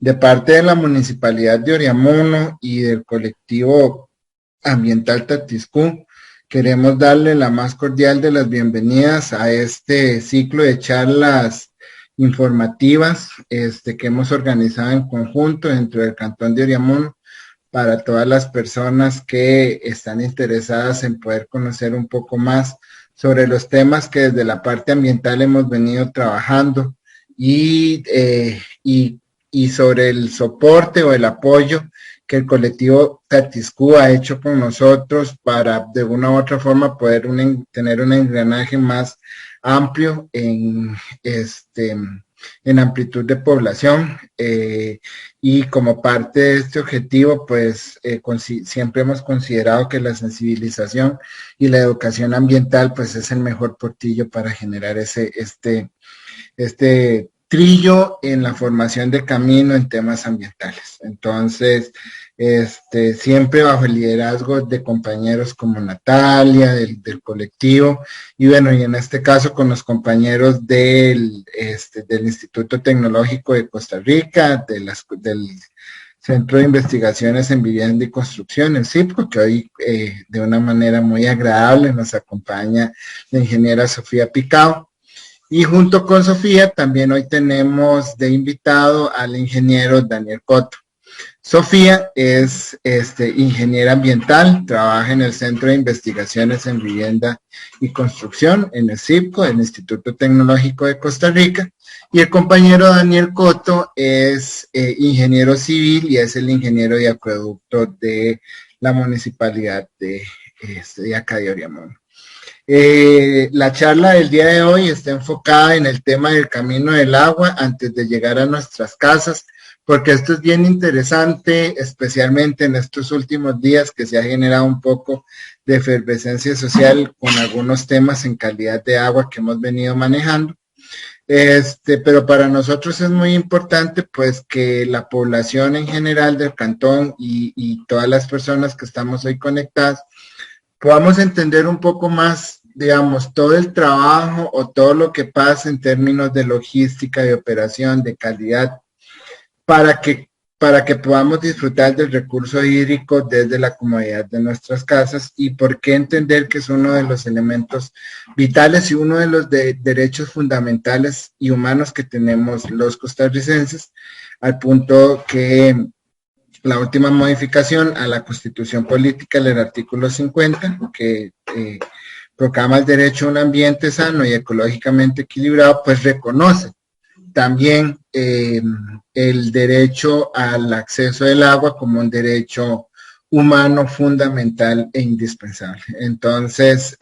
De parte de la Municipalidad de Oriamuno y del colectivo ambiental Tatiscú, queremos darle la más cordial de las bienvenidas a este ciclo de charlas informativas que hemos organizado en conjunto dentro del Cantón de Oriamuno para todas las personas que están interesadas en poder conocer un poco más sobre los temas que desde la parte ambiental hemos venido trabajando y sobre el soporte o el apoyo que el colectivo Tatiscú ha hecho con nosotros para de una u otra forma poder tener un engranaje más amplio en amplitud de población y como parte de este objetivo pues siempre hemos considerado que la sensibilización y la educación ambiental pues es el mejor portillo para generar este trillo en la formación de camino en temas ambientales. Entonces, siempre bajo el liderazgo de compañeros como Natalia, del colectivo, y bueno, y en este caso con los compañeros del Instituto Tecnológico de Costa Rica, del Centro de Investigaciones en Vivienda y Construcción, el CIPCO, que hoy de una manera muy agradable nos acompaña la ingeniera Sofía Picao. Y junto con Sofía también hoy tenemos de invitado al ingeniero Daniel Coto. Sofía es ingeniera ambiental, trabaja en el Centro de Investigaciones en Vivienda y Construcción, en el CIPCO, el Instituto Tecnológico de Costa Rica, y el compañero Daniel Coto es ingeniero civil y es el ingeniero de acueducto de la Municipalidad de acá de Oriamuno. La charla del día de hoy está enfocada en el tema del camino del agua antes de llegar a nuestras casas, porque esto es bien interesante, especialmente en estos últimos días que se ha generado un poco de efervescencia social con algunos temas en calidad de agua que hemos venido manejando. Pero para nosotros es muy importante pues que la población en general del cantón y todas las personas que estamos hoy conectadas podamos entender un poco más, digamos, todo el trabajo o todo lo que pasa en términos de logística, de operación, de calidad, para que podamos disfrutar del recurso hídrico desde la comodidad de nuestras casas y por qué entender que es uno de los elementos vitales y uno de los derechos fundamentales y humanos que tenemos los costarricenses, al punto que la última modificación a la Constitución Política del artículo 50, que proclama el derecho a un ambiente sano y ecológicamente equilibrado, pues reconoce también el derecho al acceso del agua como un derecho humano fundamental e indispensable. Entonces,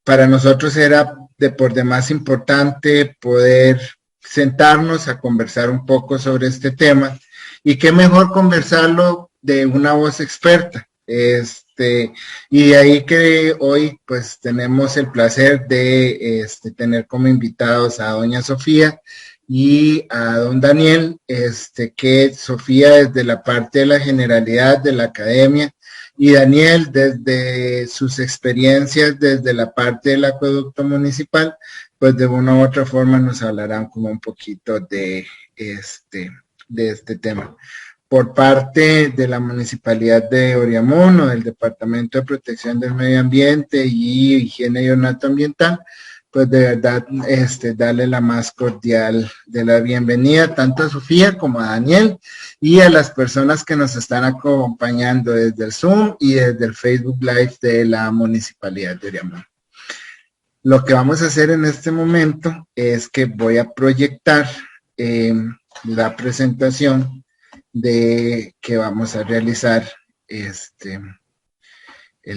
para nosotros era de por demás importante poder sentarnos a conversar un poco sobre este tema. Y qué mejor conversarlo de una voz experta. Y de ahí que hoy pues tenemos el placer de tener como invitados a doña Sofía y a don Daniel, que Sofía desde la parte de la generalidad de la academia y Daniel desde sus experiencias desde la parte del acueducto municipal, pues de una u otra forma nos hablarán como un poquito de este tema. Por parte de la Municipalidad de Oriamuno, del Departamento de Protección del Medio Ambiente y Higiene y Ornato Ambiental, pues de verdad darle la más cordial de la bienvenida tanto a Sofía como a Daniel y a las personas que nos están acompañando desde el Zoom y desde el Facebook Live de la Municipalidad de Oriamuno. Lo que vamos a hacer en este momento es que voy a proyectar la presentación que vamos a realizar el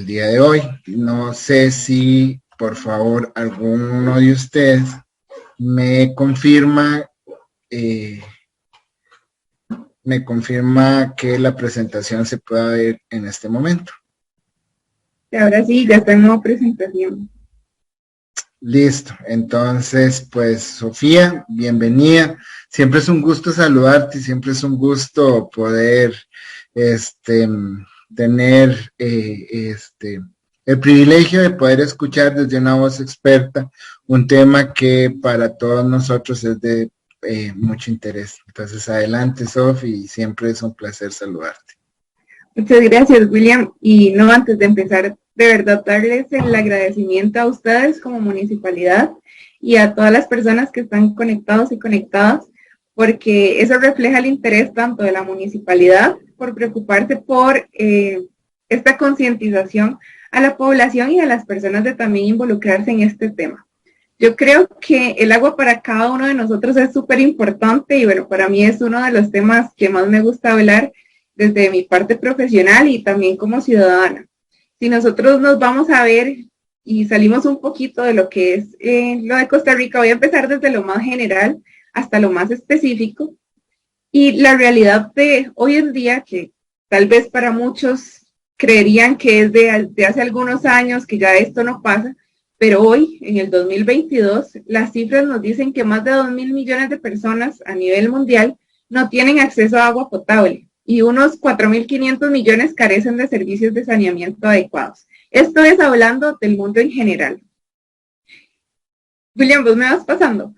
día de hoy. No sé si por favor alguno de ustedes me confirma que la presentación se pueda ver en este momento. Ahora sí, ya está en nueva presentación. Listo, entonces pues Sofía, bienvenida. Siempre es un gusto saludarte y siempre es un gusto poder tener el privilegio de poder escuchar desde una voz experta un tema que para todos nosotros es de mucho interés. Entonces, adelante, Sofi, siempre es un placer saludarte. Muchas gracias, William. Y no, antes de empezar, de verdad, darles el agradecimiento a ustedes como municipalidad y a todas las personas que están conectados y conectadas, porque eso refleja el interés tanto de la municipalidad por preocuparse por esta concientización a la población y a las personas de también involucrarse en este tema. Yo creo que el agua para cada uno de nosotros es súper importante y bueno, para mí es uno de los temas que más me gusta hablar desde mi parte profesional y también como ciudadana. Si nosotros nos vamos a ver y salimos un poquito de lo que es lo de Costa Rica, voy a empezar desde lo más general hasta lo más específico. Y la realidad de hoy en día, que tal vez para muchos creerían que es de hace algunos años, que ya esto no pasa, pero hoy, en el 2022, las cifras nos dicen que más de 2.000 millones de personas a nivel mundial no tienen acceso a agua potable y unos 4.500 millones carecen de servicios de saneamiento adecuados. Esto es hablando del mundo en general. William, ¿vos me vas pasando?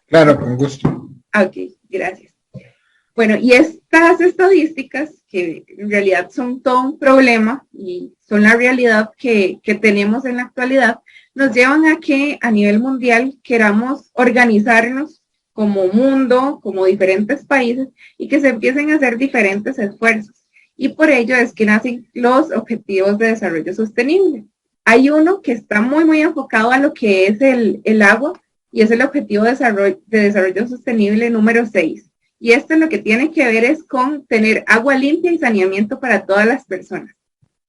Claro, con gusto. Ok, gracias. Bueno, y estas estadísticas, que en realidad son todo un problema y son la realidad que tenemos en la actualidad, nos llevan a que a nivel mundial queramos organizarnos como mundo, como diferentes países, y que se empiecen a hacer diferentes esfuerzos. Y por ello es que nacen los Objetivos de Desarrollo Sostenible. Hay uno que está muy enfocado a lo que es el agua, y es el Objetivo de Desarrollo Sostenible número 6. Y esto lo que tiene que ver es con tener agua limpia y saneamiento para todas las personas.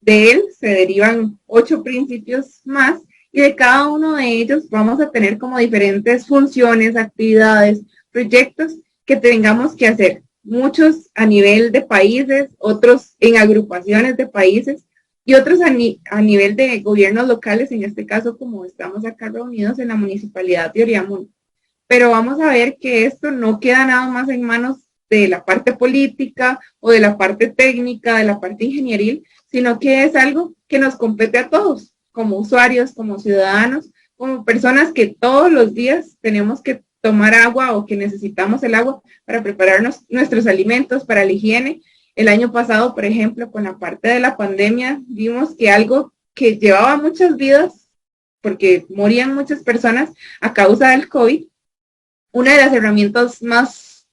De él se derivan 8 principios más, y de cada uno de ellos vamos a tener como diferentes funciones, actividades, proyectos que tengamos que hacer. Muchos a nivel de países, otros en agrupaciones de países y otros a nivel de gobiernos locales, en este caso como estamos acá reunidos en la Municipalidad de Oriamuno. Pero vamos a ver que esto no queda nada más en manos de la parte política o de la parte técnica, de la parte ingenieril, sino que es algo que nos compete a todos, como usuarios, como ciudadanos, como personas que todos los días tenemos que tomar agua o que necesitamos el agua para prepararnos nuestros alimentos, para la higiene. El año pasado, por ejemplo, con la parte de la pandemia, vimos que algo que llevaba muchas vidas, porque morían muchas personas a causa del COVID, una de las herramientas más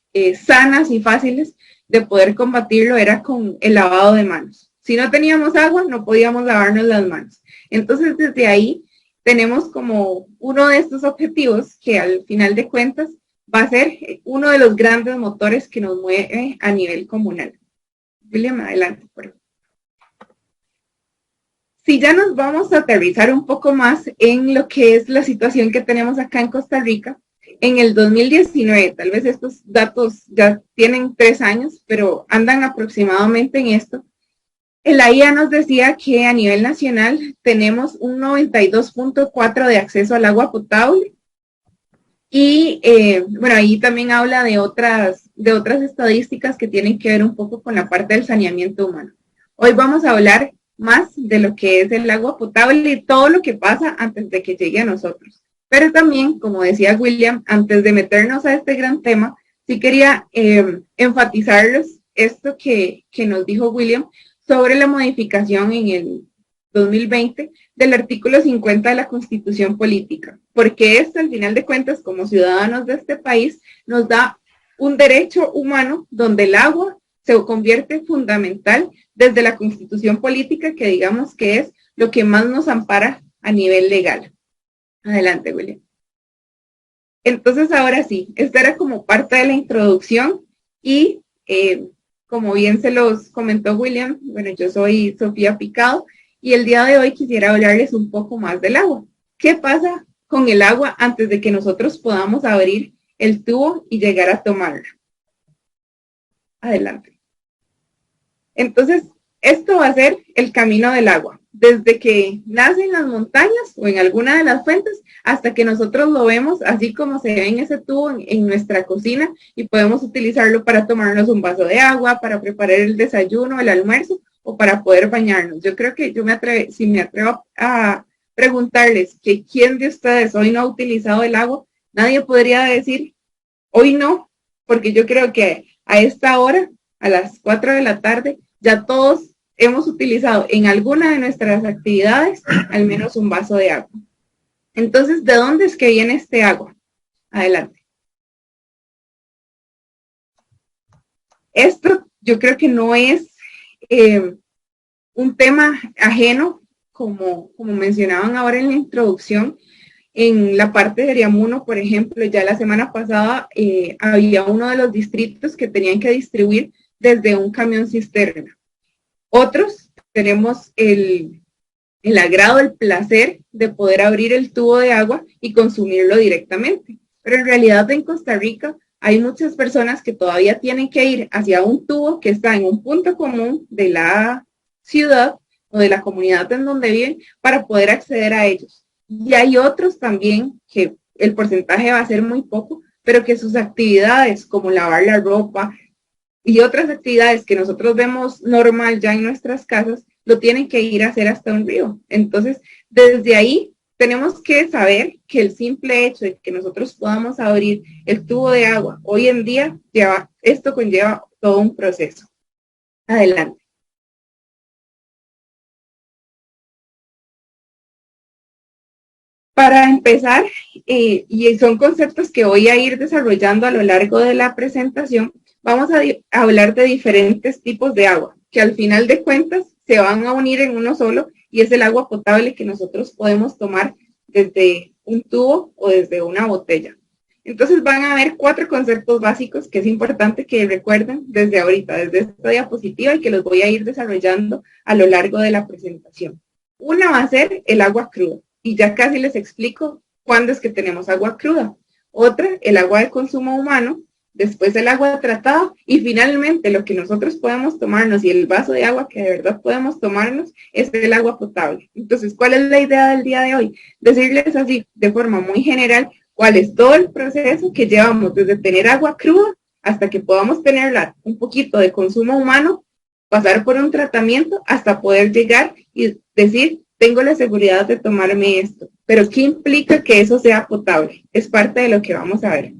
sanas y fáciles de poder combatirlo era con el lavado de manos. Si no teníamos agua, no podíamos lavarnos las manos. Entonces, desde ahí tenemos como uno de estos objetivos que al final de cuentas va a ser uno de los grandes motores que nos mueve a nivel comunal. William, adelante, por favor. Si ya nos vamos a aterrizar un poco más en lo que es la situación que tenemos acá en Costa Rica, en el 2019, tal vez estos datos ya tienen 3 años, pero andan aproximadamente en esto. La IA nos decía que a nivel nacional tenemos un 92.4 de acceso al agua potable. Y bueno, ahí también habla de otras estadísticas que tienen que ver un poco con la parte del saneamiento humano. Hoy vamos a hablar más de lo que es el agua potable y todo lo que pasa antes de que llegue a nosotros. Pero también, como decía William, antes de meternos a este gran tema, sí quería enfatizarles esto que nos dijo William sobre la modificación en el 2020 del artículo 50 de la Constitución Política, porque esto, al final de cuentas, como ciudadanos de este país, nos da un derecho humano donde el agua se convierte fundamental desde la Constitución Política, que digamos que es lo que más nos ampara a nivel legal. Adelante, William. Entonces, ahora sí, esta era como parte de la introducción y como bien se los comentó William, bueno, yo soy Sofía Picado y el día de hoy quisiera hablarles un poco más del agua. ¿Qué pasa con el agua antes de que nosotros podamos abrir el tubo y llegar a tomarla? Adelante. Entonces, esto va a ser el camino del agua, desde que nace en las montañas o en alguna de las fuentes hasta que nosotros lo vemos así como se ve en ese tubo en nuestra cocina y podemos utilizarlo para tomarnos un vaso de agua, para preparar el desayuno, el almuerzo o para poder bañarnos. Yo creo que si me atrevo a preguntarles que quién de ustedes hoy no ha utilizado el agua, nadie podría decir Hoy no, porque yo creo que a esta hora, a las 4 de la tarde, ya todos hemos utilizado en alguna de nuestras actividades al menos un vaso de agua. Entonces, ¿de dónde es que viene este agua? Adelante. Esto yo creo que no es un tema ajeno, como mencionaban ahora en la introducción. En la parte de Ariamuno, por ejemplo, ya la semana pasada había uno de los distritos que tenían que distribuir desde un camión cisterna. Otros tenemos el agrado, el placer de poder abrir el tubo de agua y consumirlo directamente. Pero en realidad en Costa Rica hay muchas personas que todavía tienen que ir hacia un tubo que está en un punto común de la ciudad o de la comunidad en donde viven para poder acceder a ellos. Y hay otros también que el porcentaje va a ser muy poco, pero que sus actividades como lavar la ropa y otras actividades que nosotros vemos normal ya en nuestras casas, lo tienen que ir a hacer hasta un río. Entonces, desde ahí tenemos que saber que el simple hecho de que nosotros podamos abrir el tubo de agua hoy en día, esto conlleva todo un proceso. Adelante. Para empezar, y son conceptos que voy a ir desarrollando a lo largo de la presentación, vamos a hablar de diferentes tipos de agua, que al final de cuentas se van a unir en uno solo, y es el agua potable que nosotros podemos tomar desde un tubo o desde una botella. Entonces van a haber 4 conceptos básicos que es importante que recuerden desde ahorita, desde esta diapositiva, y que los voy a ir desarrollando a lo largo de la presentación. Una va a ser el agua cruda. Y ya casi les explico cuándo es que tenemos agua cruda. Otra, el agua de consumo humano, después el agua tratada y finalmente lo que nosotros podemos tomarnos y el vaso de agua que de verdad podemos tomarnos es el agua potable. Entonces, ¿cuál es la idea del día de hoy? Decirles así, de forma muy general, cuál es todo el proceso que llevamos desde tener agua cruda hasta que podamos tenerla un poquito de consumo humano, pasar por un tratamiento hasta poder llegar y decir, tengo la seguridad de tomarme esto, pero ¿qué implica que eso sea potable? Es parte de lo que vamos a ver.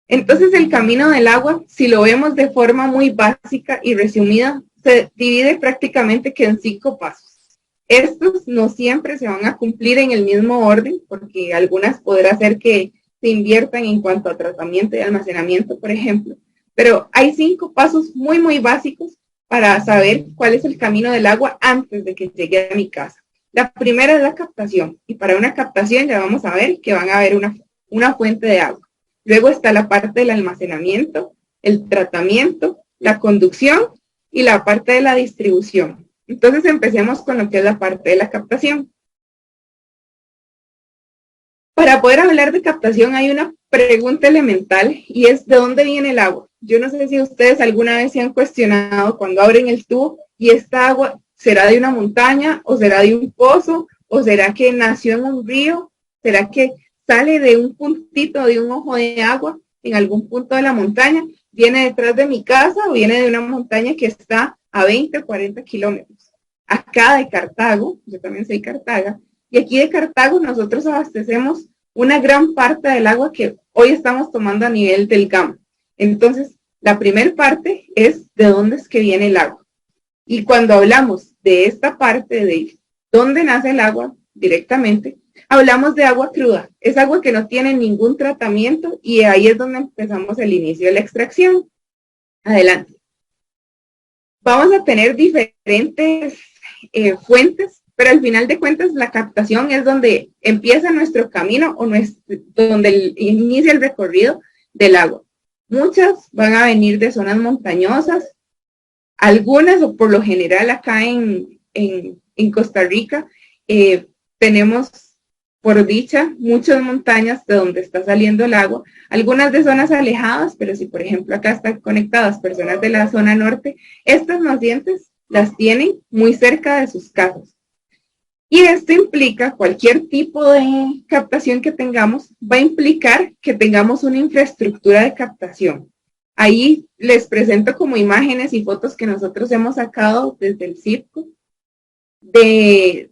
Entonces, el camino del agua, si lo vemos de forma muy básica y resumida, se divide prácticamente que en 5 pasos. Estos no siempre se van a cumplir en el mismo orden, porque algunas podrá ser que se inviertan en cuanto a tratamiento y almacenamiento, por ejemplo, pero hay 5 pasos muy, muy básicos para saber cuál es el camino del agua antes de que llegue a mi casa. La primera es la captación, y para una captación ya vamos a ver que van a haber una fuente de agua. Luego está la parte del almacenamiento, el tratamiento, la conducción y la parte de la distribución. Entonces empecemos con lo que es la parte de la captación. Para poder hablar de captación hay una pregunta elemental y es ¿de dónde viene el agua? Yo no sé si ustedes alguna vez se han cuestionado cuando abren el tubo y esta agua será de una montaña o será de un pozo o será que nació en un río, será que sale de un puntito, de un ojo de agua en algún punto de la montaña, viene detrás de mi casa o viene de una montaña que está a 20 o 40 kilómetros. Acá de Cartago, yo también soy Cartaga, y aquí de Cartago nosotros abastecemos una gran parte del agua que hoy estamos tomando a nivel del GAM. Entonces, la primera parte es de dónde es que viene el agua. Y cuando hablamos de esta parte de dónde nace el agua directamente, hablamos de agua cruda. Es agua que no tiene ningún tratamiento y ahí es donde empezamos el inicio de la extracción. Adelante. Vamos a tener diferentes fuentes, pero al final de cuentas la captación es donde empieza nuestro camino o donde inicia el recorrido del agua. Muchas van a venir de zonas montañosas, algunas o por lo general acá en Costa Rica tenemos por dicha muchas montañas de donde está saliendo el agua, algunas de zonas alejadas, pero si por ejemplo acá están conectadas personas de la zona norte, estas nacientes las tienen muy cerca de sus casas. Y esto implica, cualquier tipo de captación que tengamos, va a implicar que tengamos una infraestructura de captación. Ahí les presento como imágenes y fotos que nosotros hemos sacado desde el circo de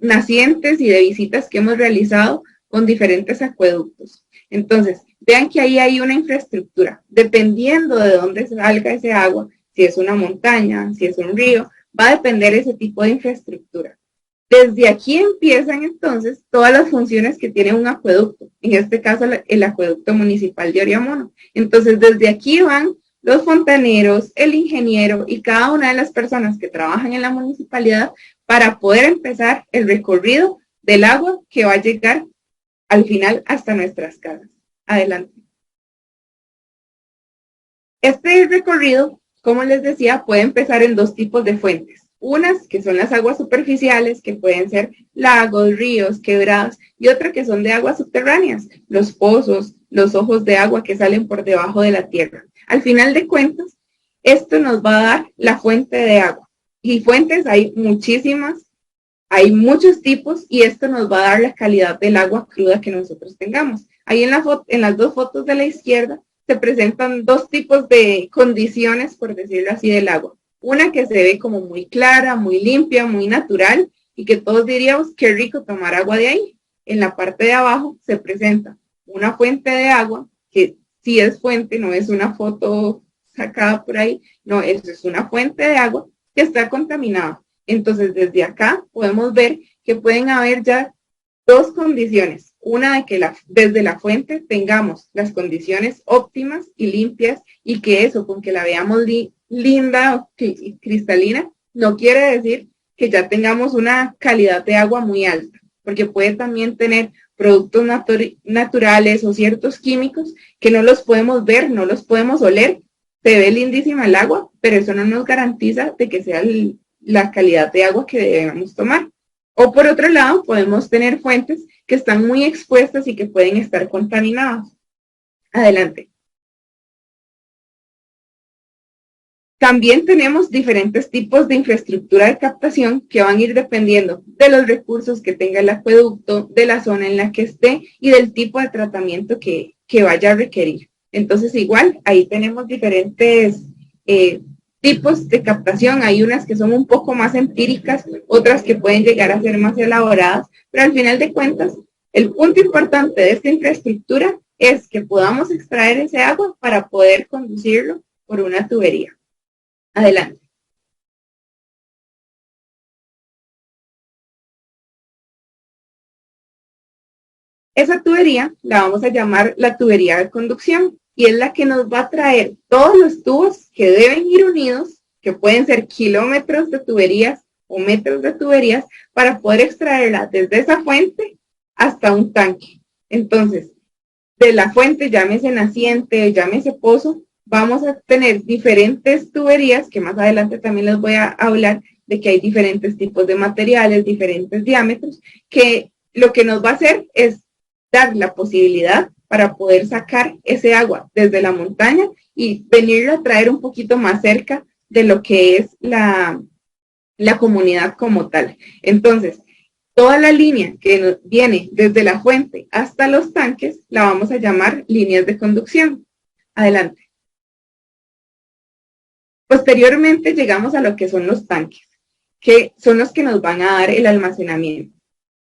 nacientes y de visitas que hemos realizado con diferentes acueductos. Entonces, vean que ahí hay una infraestructura. Dependiendo de dónde salga ese agua, si es una montaña, si es un río, va a depender ese tipo de infraestructura. Desde aquí empiezan entonces todas las funciones que tiene un acueducto, en este caso el acueducto municipal de Oriamono. Entonces, desde aquí van los fontaneros, el ingeniero y cada una de las personas que trabajan en la municipalidad para poder empezar el recorrido del agua que va a llegar al final hasta nuestras casas. Adelante. Este recorrido, como les decía, puede empezar en dos tipos de fuentes. Unas que son las aguas superficiales, que pueden ser lagos, ríos, quebradas, y otra que son de aguas subterráneas, los pozos, los ojos de agua que salen por debajo de la tierra. Al final de cuentas, esto nos va a dar la fuente de agua. Y fuentes hay muchísimas, hay muchos tipos, y esto nos va a dar la calidad del agua cruda que nosotros tengamos. Ahí en las dos fotos de la izquierda se presentan dos tipos de condiciones, por decirlo así, del agua. Una que se ve como muy clara, muy limpia, muy natural, y que todos diríamos, qué rico tomar agua de ahí. En la parte de abajo se presenta una fuente de agua, que sí es fuente, no es una foto sacada por ahí, no, eso es una fuente de agua que está contaminada. Entonces, desde acá podemos ver que pueden haber ya dos condiciones. Una de que desde la fuente tengamos las condiciones óptimas y limpias, y que eso, con que la veamos linda y cristalina, no quiere decir que ya tengamos una calidad de agua muy alta, porque puede también tener productos naturales o ciertos químicos que no los podemos ver, no los podemos oler. Se ve lindísima el agua, pero eso no nos garantiza de que sea la calidad de agua que debemos tomar. O por otro lado, podemos tener fuentes que están muy expuestas y que pueden estar contaminadas. Adelante. También tenemos diferentes tipos de infraestructura de captación que van a ir dependiendo de los recursos que tenga el acueducto, de la zona en la que esté y del tipo de tratamiento que vaya a requerir. Entonces, igual, ahí tenemos diferentes tipos de captación. Hay unas que son un poco más empíricas, otras que pueden llegar a ser más elaboradas, pero al final de cuentas, el punto importante de esta infraestructura es que podamos extraer ese agua para poder conducirlo por una tubería. Adelante. Esa tubería la vamos a llamar la tubería de conducción, y es la que nos va a traer todos los tubos que deben ir unidos, que pueden ser kilómetros de tuberías o metros de tuberías, para poder extraerla desde esa fuente hasta un tanque. Entonces, de la fuente, llámese naciente, llámese pozo, vamos a tener diferentes tuberías, que más adelante también les voy a hablar de que hay diferentes tipos de materiales, diferentes diámetros, que lo que nos va a hacer es dar la posibilidad para poder sacar ese agua desde la montaña y venirla a traer un poquito más cerca de lo que es la comunidad como tal. Entonces, toda la línea que viene desde la fuente hasta los tanques la vamos a llamar líneas de conducción. Adelante. Posteriormente llegamos a lo que son los tanques, que son los que nos van a dar el almacenamiento.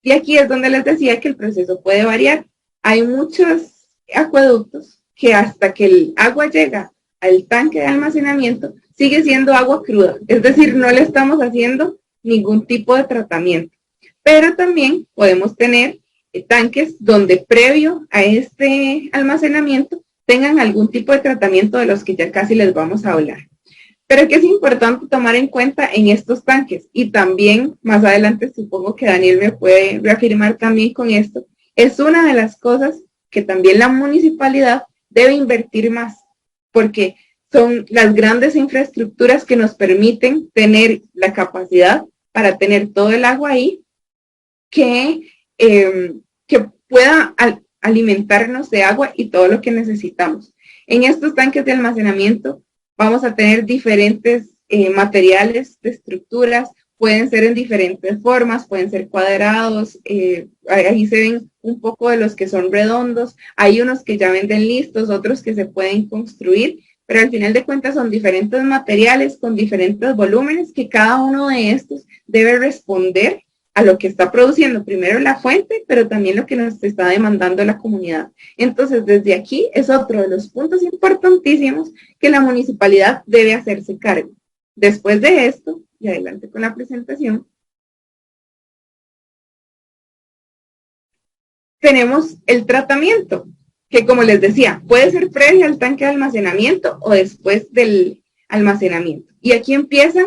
Y aquí es donde les decía que el proceso puede variar. Hay muchos acueductos que hasta que el agua llega al tanque de almacenamiento sigue siendo agua cruda, es decir, no le estamos haciendo ningún tipo de tratamiento. Pero también podemos tener tanques donde previo a este almacenamiento tengan algún tipo de tratamiento de los que ya casi les vamos a hablar. Pero que es importante tomar en cuenta en estos tanques, y también más adelante supongo que Daniel me puede reafirmar también con esto, es una de las cosas que también la municipalidad debe invertir más, porque son las grandes infraestructuras que nos permiten tener la capacidad para tener todo el agua ahí que pueda alimentarnos de agua y todo lo que necesitamos. En estos tanques de almacenamiento vamos a tener diferentes materiales de estructuras, pueden ser en diferentes formas, pueden ser cuadrados, ahí se ven un poco de los que son redondos, hay unos que ya venden listos, otros que se pueden construir, pero al final de cuentas son diferentes materiales con diferentes volúmenes que cada uno de estos debe responder a lo que está produciendo primero la fuente, pero también lo que nos está demandando la comunidad. Entonces, desde aquí es otro de los puntos importantísimos que la municipalidad debe hacerse cargo. Después de esto, y adelante con la presentación, tenemos el tratamiento, que como les decía, puede ser previo al tanque de almacenamiento o después del almacenamiento. Y aquí empiezan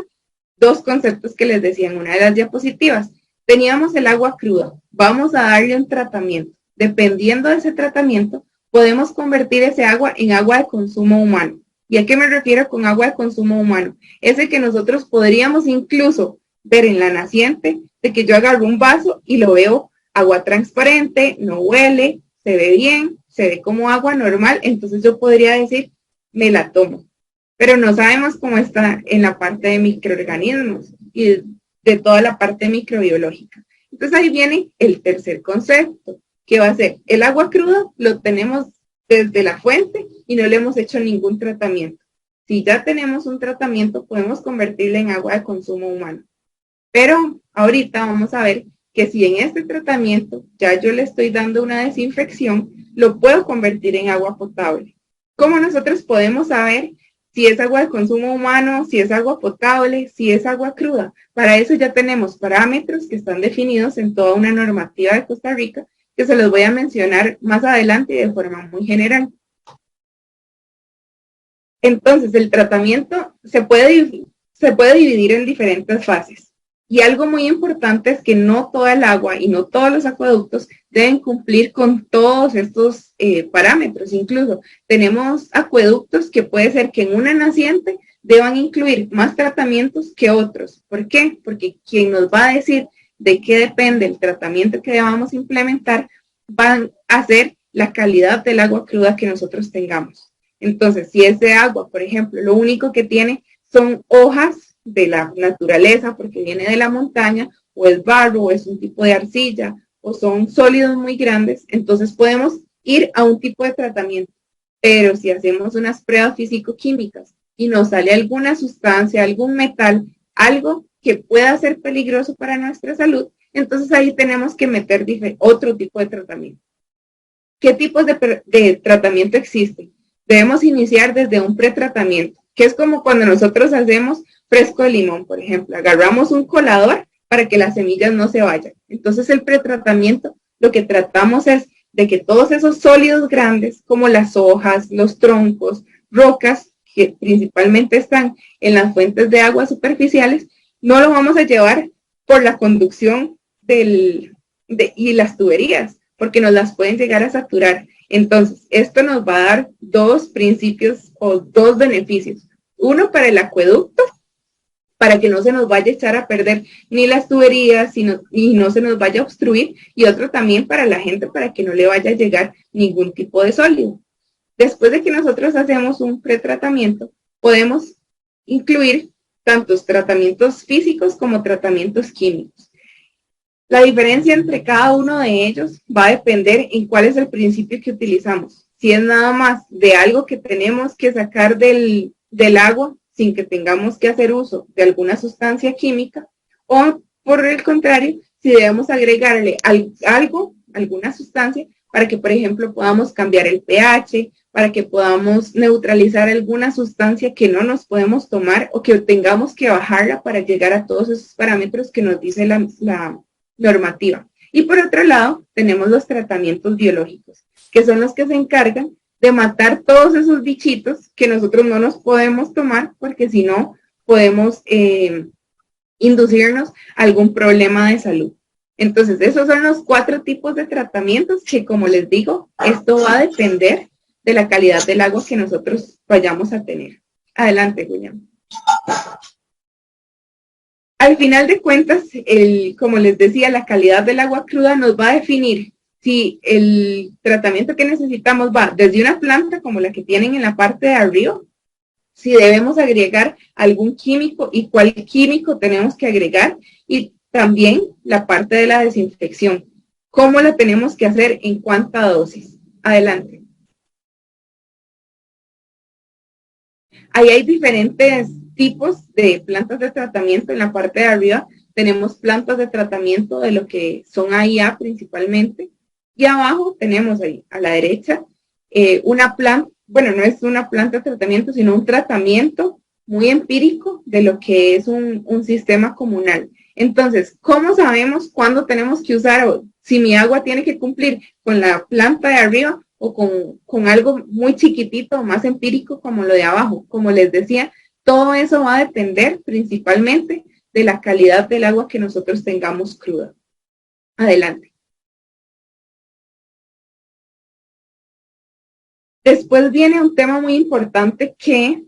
dos conceptos que les decía en una de las diapositivas. Teníamos el agua cruda, vamos a darle un tratamiento. Dependiendo de ese tratamiento, podemos convertir ese agua en agua de consumo humano. ¿Y a qué me refiero con agua de consumo humano? Ese que nosotros podríamos incluso ver en la naciente, de que yo agarro un vaso y lo veo agua transparente, no huele, se ve bien, se ve como agua normal, entonces yo podría decir, me la tomo. Pero no sabemos cómo está en la parte de microorganismos y de toda la parte microbiológica. Entonces ahí viene el tercer concepto, que va a ser el agua cruda, lo tenemos desde la fuente y no le hemos hecho ningún tratamiento. Si ya tenemos un tratamiento, podemos convertirla en agua de consumo humano. Pero ahorita vamos a ver que si en este tratamiento ya yo le estoy dando una desinfección, lo puedo convertir en agua potable. ¿Cómo nosotros podemos saber si es agua de consumo humano, si es agua potable, si es agua cruda? Para eso ya tenemos parámetros que están definidos en toda una normativa de Costa Rica, que se los voy a mencionar más adelante y de forma muy general. Entonces, el tratamiento se puede dividir en diferentes fases. Y algo muy importante es que no toda el agua y no todos los acueductos deben cumplir con todos estos parámetros. Incluso tenemos acueductos que puede ser que en una naciente deban incluir más tratamientos que otros. ¿Por qué? Porque quien nos va a decir de qué depende el tratamiento que debamos implementar van a ser la calidad del agua cruda que nosotros tengamos. Entonces, si ese agua, por ejemplo, lo único que tiene son hojas de la naturaleza porque viene de la montaña, o es barro, o es un tipo de arcilla, o son sólidos muy grandes, entonces podemos ir a un tipo de tratamiento. Pero si hacemos unas pruebas físico-químicas y nos sale alguna sustancia, algún metal, algo que pueda ser peligroso para nuestra salud, entonces ahí tenemos que meter otro tipo de tratamiento. ¿Qué tipos de tratamiento existen? Debemos iniciar desde un pretratamiento, que es como cuando nosotros hacemos fresco de limón, por ejemplo. Agarramos un colador para que las semillas no se vayan. Entonces el pretratamiento, lo que tratamos es de que todos esos sólidos grandes, como las hojas, los troncos, rocas, que principalmente están en las fuentes de agua superficiales, no lo vamos a llevar por la conducción y las tuberías, porque nos las pueden llegar a saturar. Entonces, esto nos va a dar dos principios o dos beneficios. Uno para el acueducto, para que no se nos vaya a echar a perder ni las tuberías y no se nos vaya a obstruir, y otro también para la gente, para que no le vaya a llegar ningún tipo de sólido. Después de que nosotros hacemos un pretratamiento, podemos incluir tantos tratamientos físicos como tratamientos químicos. La diferencia entre cada uno de ellos va a depender en cuál es el principio que utilizamos. Si es nada más de algo que tenemos que sacar del agua sin que tengamos que hacer uso de alguna sustancia química, o por el contrario, si debemos agregarle algo, alguna sustancia, para que, por ejemplo, podamos cambiar el pH, para que podamos neutralizar alguna sustancia que no nos podemos tomar o que tengamos que bajarla para llegar a todos esos parámetros que nos dice la normativa. Y por otro lado, tenemos los tratamientos biológicos, que son los que se encargan de matar todos esos bichitos que nosotros no nos podemos tomar, porque si no, podemos inducirnos a algún problema de salud. Entonces, esos son los 4 tipos de tratamientos que, como les digo, esto va a depender de la calidad del agua que nosotros vayamos a tener. Adelante, William. Al final de cuentas, como les decía, la calidad del agua cruda nos va a definir si el tratamiento que necesitamos va desde una planta como la que tienen en la parte de arriba, si debemos agregar algún químico y cuál químico tenemos que agregar, y también la parte de la desinfección. ¿Cómo la tenemos que hacer? ¿En cuánta dosis? Adelante. Ahí hay diferentes tipos de plantas de tratamiento. En la parte de arriba tenemos plantas de tratamiento de lo que son AIA principalmente, y abajo tenemos ahí a la derecha una planta, bueno, no es una planta de tratamiento, sino un tratamiento muy empírico de lo que es un sistema comunal. Entonces, ¿cómo sabemos cuándo tenemos que usar o si mi agua tiene que cumplir con la planta de arriba o con algo muy chiquitito, más empírico como lo de abajo? Como les decía, todo eso va a depender principalmente de la calidad del agua que nosotros tengamos cruda. Adelante. Después viene un tema muy importante que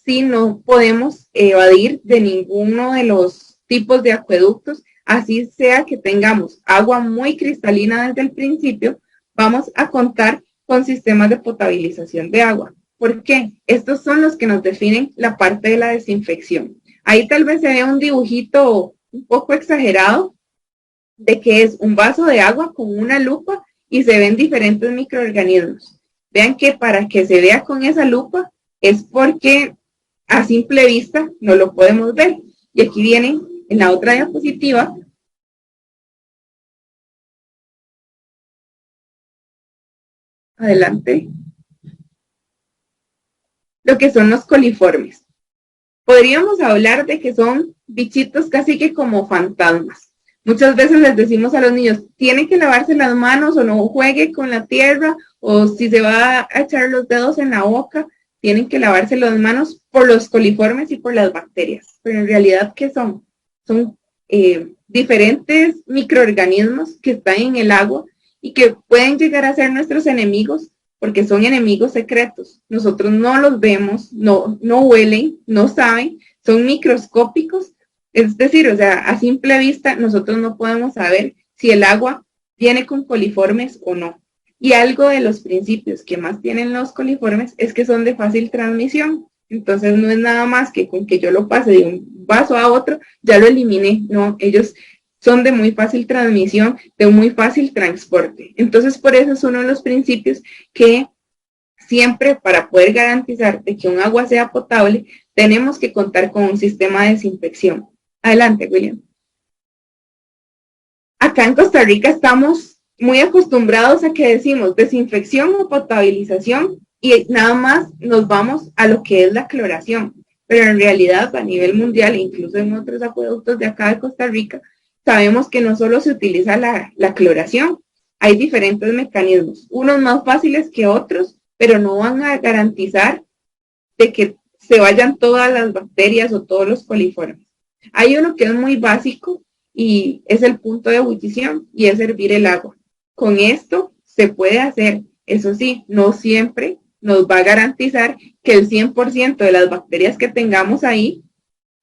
sí no podemos evadir de ninguno de los tipos de acueductos, así sea que tengamos agua muy cristalina desde el principio, vamos a contar con sistemas de potabilización de agua. ¿Por qué? Estos son los que nos definen la parte de la desinfección. Ahí tal vez se ve un dibujito un poco exagerado de que es un vaso de agua con una lupa y se ven diferentes microorganismos. Vean que para que se vea con esa lupa es porque a simple vista no lo podemos ver. Y aquí viene en la otra diapositiva adelante, lo que son los coliformes. Podríamos hablar de que son bichitos casi que como fantasmas. Muchas veces les decimos a los niños, tienen que lavarse las manos o no juegue con la tierra, o si se va a echar los dedos en la boca, tienen que lavarse las manos por los coliformes y por las bacterias. Pero en realidad, ¿qué son? Son diferentes microorganismos que están en el agua y que pueden llegar a ser nuestros enemigos porque son enemigos secretos. Nosotros no los vemos, no huelen, no saben, son microscópicos. Es decir, o sea, a simple vista nosotros no podemos saber si el agua viene con coliformes o no. Y algo de los principios que más tienen los coliformes es que son de fácil transmisión. Entonces no es nada más que con que yo lo pase de un vaso a otro, ya lo eliminé. No, ellos son de muy fácil transmisión, de muy fácil transporte. Entonces por eso es uno de los principios que siempre para poder garantizar de que un agua sea potable, tenemos que contar con un sistema de desinfección. Adelante, William. Acá en Costa Rica estamos muy acostumbrados a que decimos desinfección o potabilización y nada más nos vamos a lo que es la cloración. Pero en realidad a nivel mundial, incluso en otros acueductos de acá de Costa Rica, sabemos que no solo se utiliza la cloración, hay diferentes mecanismos, unos más fáciles que otros, pero no van a garantizar de que se vayan todas las bacterias o todos los coliformes. Hay uno que es muy básico y es el punto de ebullición y es hervir el agua. Con esto se puede hacer, eso sí, no siempre nos va a garantizar que el 100% de las bacterias que tengamos ahí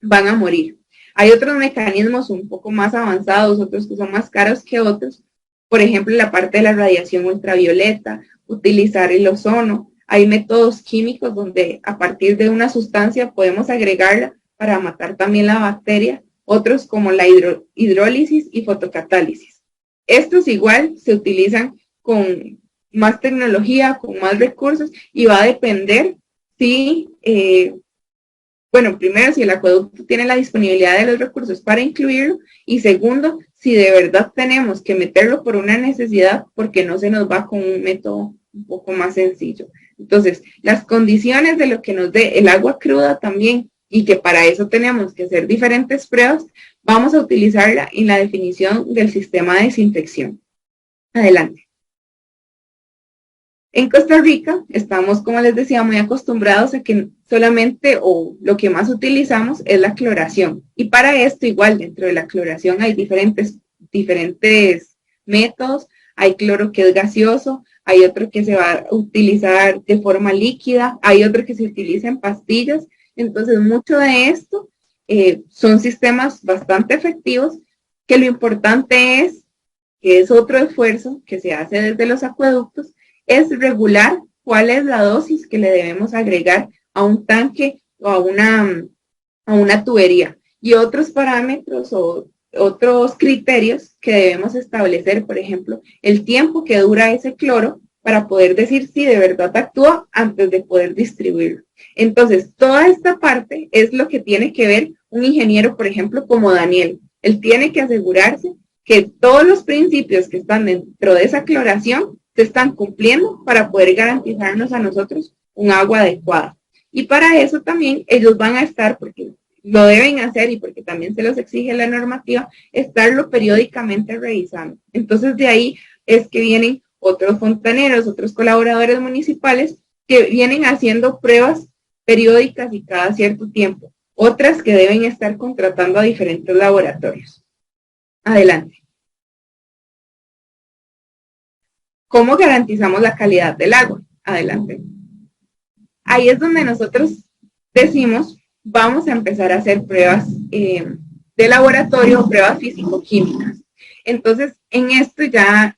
van a morir. Hay otros mecanismos un poco más avanzados, otros que son más caros que otros. Por ejemplo, la parte de la radiación ultravioleta, utilizar el ozono. Hay métodos químicos donde a partir de una sustancia podemos agregarla para matar también la bacteria. Otros como la hidrólisis y fotocatálisis. Estos igual se utilizan con más tecnología, con más recursos y va a depender si... bueno, primero, si el acueducto tiene la disponibilidad de los recursos para incluirlo y segundo, si de verdad tenemos que meterlo por una necesidad porque no se nos va con un método un poco más sencillo. Entonces, las condiciones de lo que nos dé el agua cruda también y que para eso tenemos que hacer diferentes pruebas, vamos a utilizarla en la definición del sistema de desinfección. Adelante. En Costa Rica estamos, como les decía, muy acostumbrados a que solamente o lo que más utilizamos es la cloración. Y para esto, igual, dentro de la cloración hay diferentes métodos. Hay cloro que es gaseoso, hay otro que se va a utilizar de forma líquida, hay otro que se utiliza en pastillas. Entonces, mucho de esto son sistemas bastante efectivos, que lo importante es, que es otro esfuerzo que se hace desde los acueductos, es regular cuál es la dosis que le debemos agregar a un tanque o a una tubería. Y otros parámetros o otros criterios que debemos establecer, por ejemplo, el tiempo que dura ese cloro para poder decir si de verdad actúa antes de poder distribuirlo. Entonces, toda esta parte es lo que tiene que ver un ingeniero, por ejemplo, como Daniel. Él tiene que asegurarse que todos los principios que están dentro de esa cloración se están cumpliendo para poder garantizarnos a nosotros un agua adecuada. Y para eso también ellos van a estar, porque lo deben hacer y porque también se los exige la normativa, estarlo periódicamente revisando. Entonces de ahí es que vienen otros fontaneros, otros colaboradores municipales que vienen haciendo pruebas periódicas y cada cierto tiempo. Otras que deben estar contratando a diferentes laboratorios. Adelante. ¿Cómo garantizamos la calidad del agua? Adelante. Ahí es donde nosotros decimos, vamos a empezar a hacer pruebas de laboratorio, pruebas físico-químicas. Entonces, en esto ya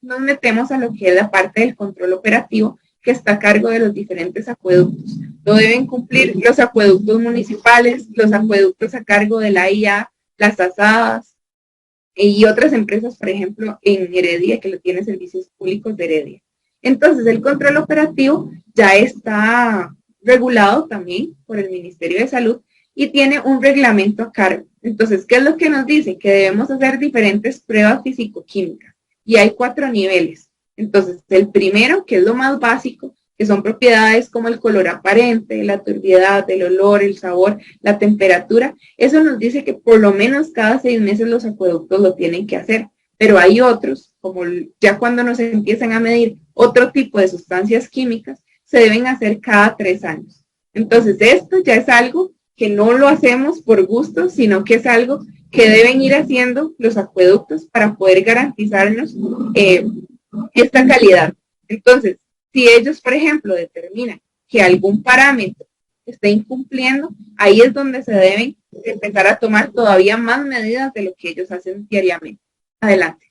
nos metemos a lo que es la parte del control operativo, que está a cargo de los diferentes acueductos. Lo deben cumplir los acueductos municipales, los acueductos a cargo de la IA, las asadas y otras empresas, por ejemplo, en Heredia, que lo tiene Servicios Públicos de Heredia. Entonces, el control operativo ya está regulado también por el Ministerio de Salud y tiene un reglamento a cargo. Entonces, ¿qué es lo que nos dice? Que debemos hacer diferentes pruebas físico-químicas y hay 4 niveles. Entonces, el primero, que es lo más básico, que son propiedades como el color aparente, la turbiedad, el olor, el sabor, la temperatura, eso nos dice que por lo menos cada 6 meses los acueductos lo tienen que hacer. Pero hay otros, como ya cuando nos empiezan a medir otro tipo de sustancias químicas, se deben hacer cada 3 años. Entonces, esto ya es algo que no lo hacemos por gusto, sino que es algo que deben ir haciendo los acueductos para poder garantizarnos esta calidad. Entonces, si ellos, por ejemplo, determinan que algún parámetro está incumpliendo, ahí es donde se deben empezar a tomar todavía más medidas de lo que ellos hacen diariamente. Adelante.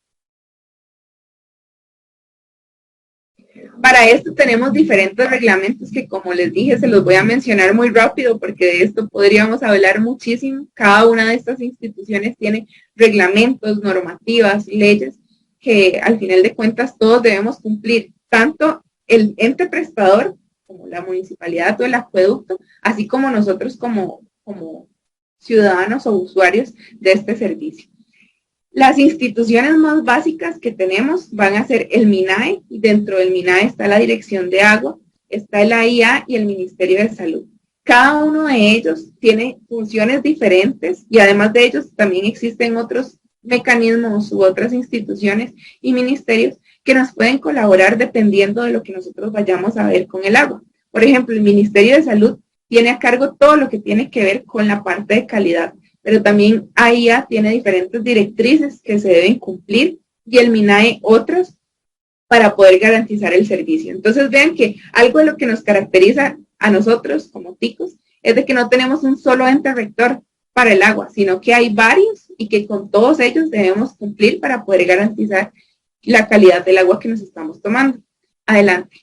Para esto tenemos diferentes reglamentos que, como les dije, se los voy a mencionar muy rápido porque de esto podríamos hablar muchísimo. Cada una de estas instituciones tiene reglamentos, normativas, leyes que al final de cuentas todos debemos cumplir, tanto el ente prestador como la municipalidad o el acueducto, así como nosotros como ciudadanos o usuarios de este servicio. Las instituciones más básicas que tenemos van a ser el MINAE, y dentro del MINAE está la Dirección de Agua, está el AIA y el Ministerio de Salud. Cada uno de ellos tiene funciones diferentes y además de ellos también existen otros mecanismos u otras instituciones y ministerios que nos pueden colaborar dependiendo de lo que nosotros vayamos a ver con el agua. Por ejemplo, el Ministerio de Salud tiene a cargo todo lo que tiene que ver con la parte de calidad, pero también AIA tiene diferentes directrices que se deben cumplir y el MINAE otras para poder garantizar el servicio. Entonces vean que algo de lo que nos caracteriza a nosotros como ticos es de que no tenemos un solo ente rector para el agua, sino que hay varios y que con todos ellos debemos cumplir para poder garantizar la calidad del agua que nos estamos tomando. Adelante.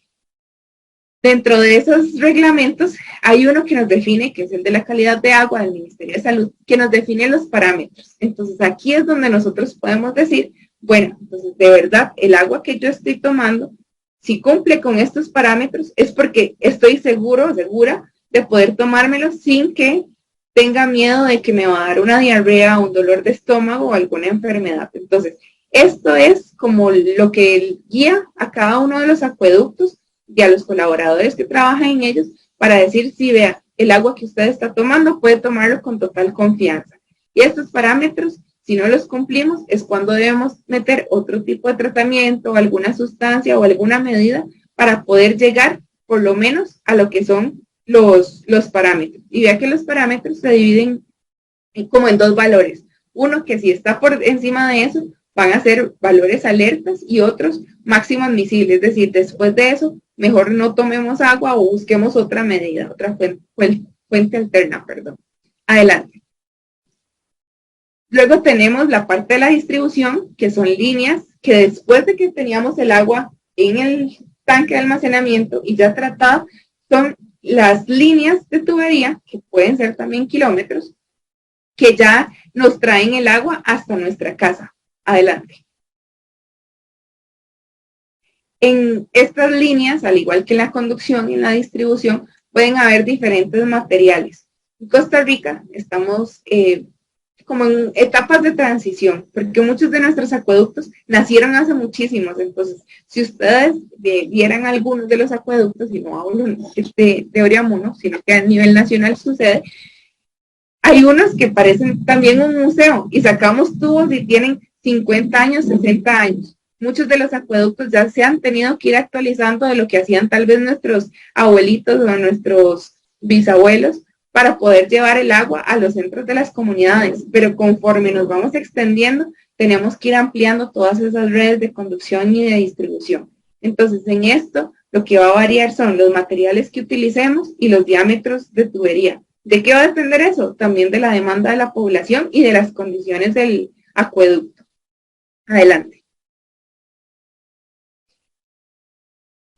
Dentro de esos reglamentos hay uno que nos define, que es el de la calidad de agua del Ministerio de Salud, que nos define los parámetros. Entonces aquí es donde nosotros podemos decir, bueno, entonces de verdad el agua que yo estoy tomando, si cumple con estos parámetros, es porque estoy seguro o segura de poder tomármelo sin que tenga miedo de que me va a dar una diarrea, un dolor de estómago o alguna enfermedad. Entonces, esto es como lo que guía a cada uno de los acueductos y a los colaboradores que trabajan en ellos para decir, si vea, el agua que usted está tomando puede tomarlo con total confianza. Y estos parámetros, si no los cumplimos, es cuando debemos meter otro tipo de tratamiento o alguna sustancia o alguna medida para poder llegar por lo menos a lo que son los parámetros. Y vea que los parámetros se dividen como en 2 valores. Uno que si está por encima de eso, van a ser valores alertas y otros máximo admisible. Es decir, después de eso, mejor no tomemos agua o busquemos otra medida, otra fuente alterna, perdón. Adelante. Luego tenemos la parte de la distribución, que son líneas que después de que teníamos el agua en el tanque de almacenamiento y ya tratada, son las líneas de tubería, que pueden ser también kilómetros, que ya nos traen el agua hasta nuestra casa. Adelante. En estas líneas, al igual que en la conducción y en la distribución, pueden haber diferentes materiales. En Costa Rica estamos como en etapas de transición, porque muchos de nuestros acueductos nacieron hace muchísimos. Entonces, si ustedes vieran algunos de los acueductos, y no hablo de Oriamuno, sino que a nivel nacional sucede, hay unos que parecen también un museo y sacamos tubos y tienen 50 años, 60 años. Muchos de los acueductos ya se han tenido que ir actualizando de lo que hacían tal vez nuestros abuelitos o nuestros bisabuelos para poder llevar el agua a los centros de las comunidades. Pero conforme nos vamos extendiendo, tenemos que ir ampliando todas esas redes de conducción y de distribución. Entonces, en esto, lo que va a variar son los materiales que utilicemos y los diámetros de tubería. ¿De qué va a depender eso? También de la demanda de la población y de las condiciones del acueducto. Adelante.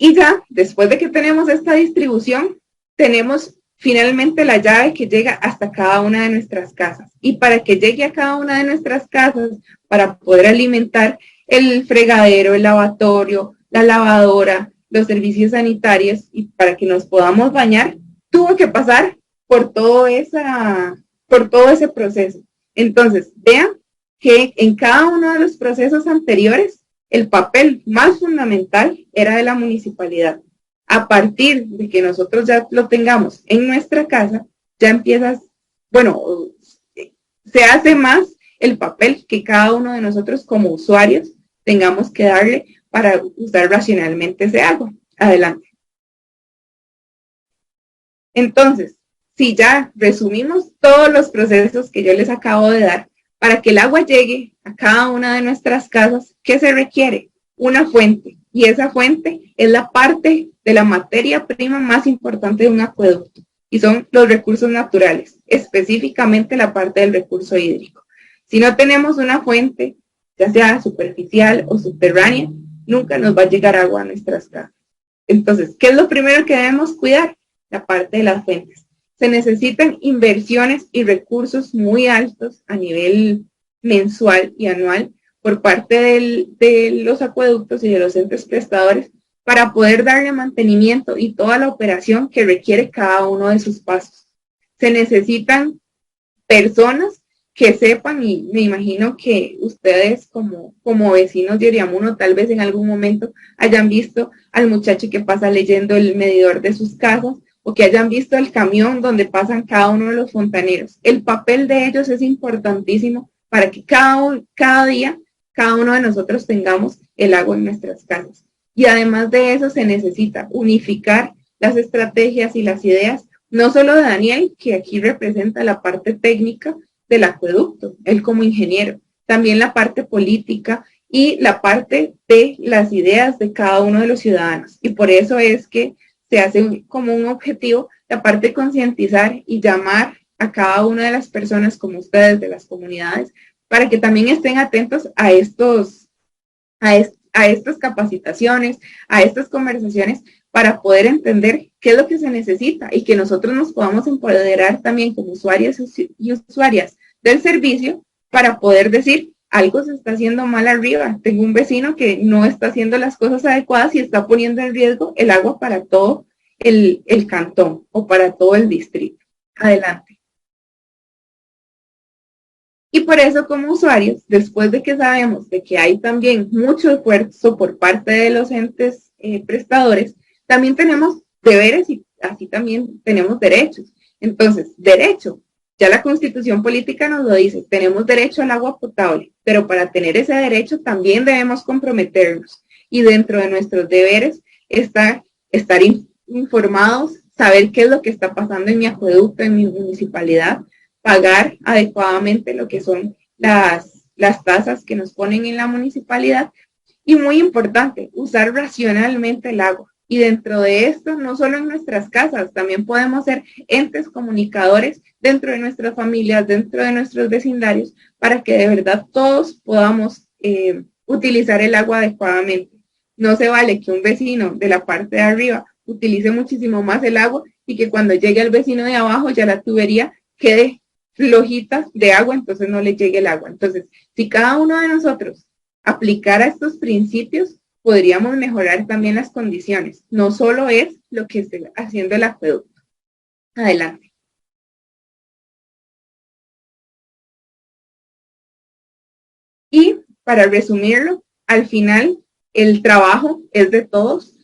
Y ya, después de que tenemos esta distribución, tenemos finalmente la llave que llega hasta cada una de nuestras casas. Y para que llegue a cada una de nuestras casas, para poder alimentar el fregadero, el lavatorio, la lavadora, los servicios sanitarios y para que nos podamos bañar, tuvo que pasar por todo ese proceso. Entonces, vean que en cada uno de los procesos anteriores, el papel más fundamental era de la municipalidad. A partir de que nosotros ya lo tengamos en nuestra casa, ya empiezas, bueno, se hace más el papel que cada uno de nosotros como usuarios tengamos que darle para usar racionalmente ese agua. Adelante. Entonces, si ya resumimos todos los procesos que yo les acabo de dar, para que el agua llegue a cada una de nuestras casas, ¿qué se requiere? Una fuente. Y esa fuente es la parte de la materia prima más importante de un acueducto. Y son los recursos naturales, específicamente la parte del recurso hídrico. Si no tenemos una fuente, ya sea superficial o subterránea, nunca nos va a llegar agua a nuestras casas. Entonces, ¿qué es lo primero que debemos cuidar? La parte de las fuentes. Se necesitan inversiones y recursos muy altos a nivel mensual y anual por parte de los acueductos y de los entes prestadores para poder darle mantenimiento y toda la operación que requiere cada uno de sus pasos. Se necesitan personas que sepan, y me imagino que ustedes como vecinos de Oriamuno tal vez en algún momento hayan visto al muchacho que pasa leyendo el medidor de sus casas, o que hayan visto el camión donde pasan cada uno de los fontaneros. El papel de ellos es importantísimo para que cada día, cada uno de nosotros tengamos el agua en nuestras casas. Y además de eso se necesita unificar las estrategias y las ideas, no solo de Daniel, que aquí representa la parte técnica del acueducto, él como ingeniero, también la parte política y la parte de las ideas de cada uno de los ciudadanos. Y por eso es que se hace como un objetivo la parte de concientizar y llamar a cada una de las personas como ustedes de las comunidades para que también estén atentos a estas capacitaciones, a estas conversaciones para poder entender qué es lo que se necesita y que nosotros nos podamos empoderar también como usuarios y usuarias del servicio para poder decir algo se está haciendo mal arriba. Tengo un vecino que no está haciendo las cosas adecuadas y está poniendo en riesgo el agua para todo el cantón o para todo el distrito. Adelante. Y por eso como usuarios, después de que sabemos de que hay también mucho esfuerzo por parte de los entes prestadores, también tenemos deberes y así también tenemos derechos. Entonces, derecho. Ya la Constitución Política nos lo dice, tenemos derecho al agua potable, pero para tener ese derecho también debemos comprometernos. Y dentro de nuestros deberes está estar informados, saber qué es lo que está pasando en mi acueducto, en mi municipalidad, pagar adecuadamente lo que son las tasas que nos ponen en la municipalidad. Y muy importante, usar racionalmente el agua. Y dentro de esto, no solo en nuestras casas, también podemos ser entes comunicadores dentro de nuestras familias, dentro de nuestros vecindarios, para que de verdad todos podamos utilizar el agua adecuadamente. No se vale que un vecino de la parte de arriba utilice muchísimo más el agua y que cuando llegue al vecino de abajo ya la tubería quede flojita de agua, entonces no le llegue el agua. Entonces, si cada uno de nosotros aplicara estos principios, podríamos mejorar también las condiciones. No solo es lo que esté haciendo el acueducto. Adelante. Y para resumirlo, al final el trabajo es de todos,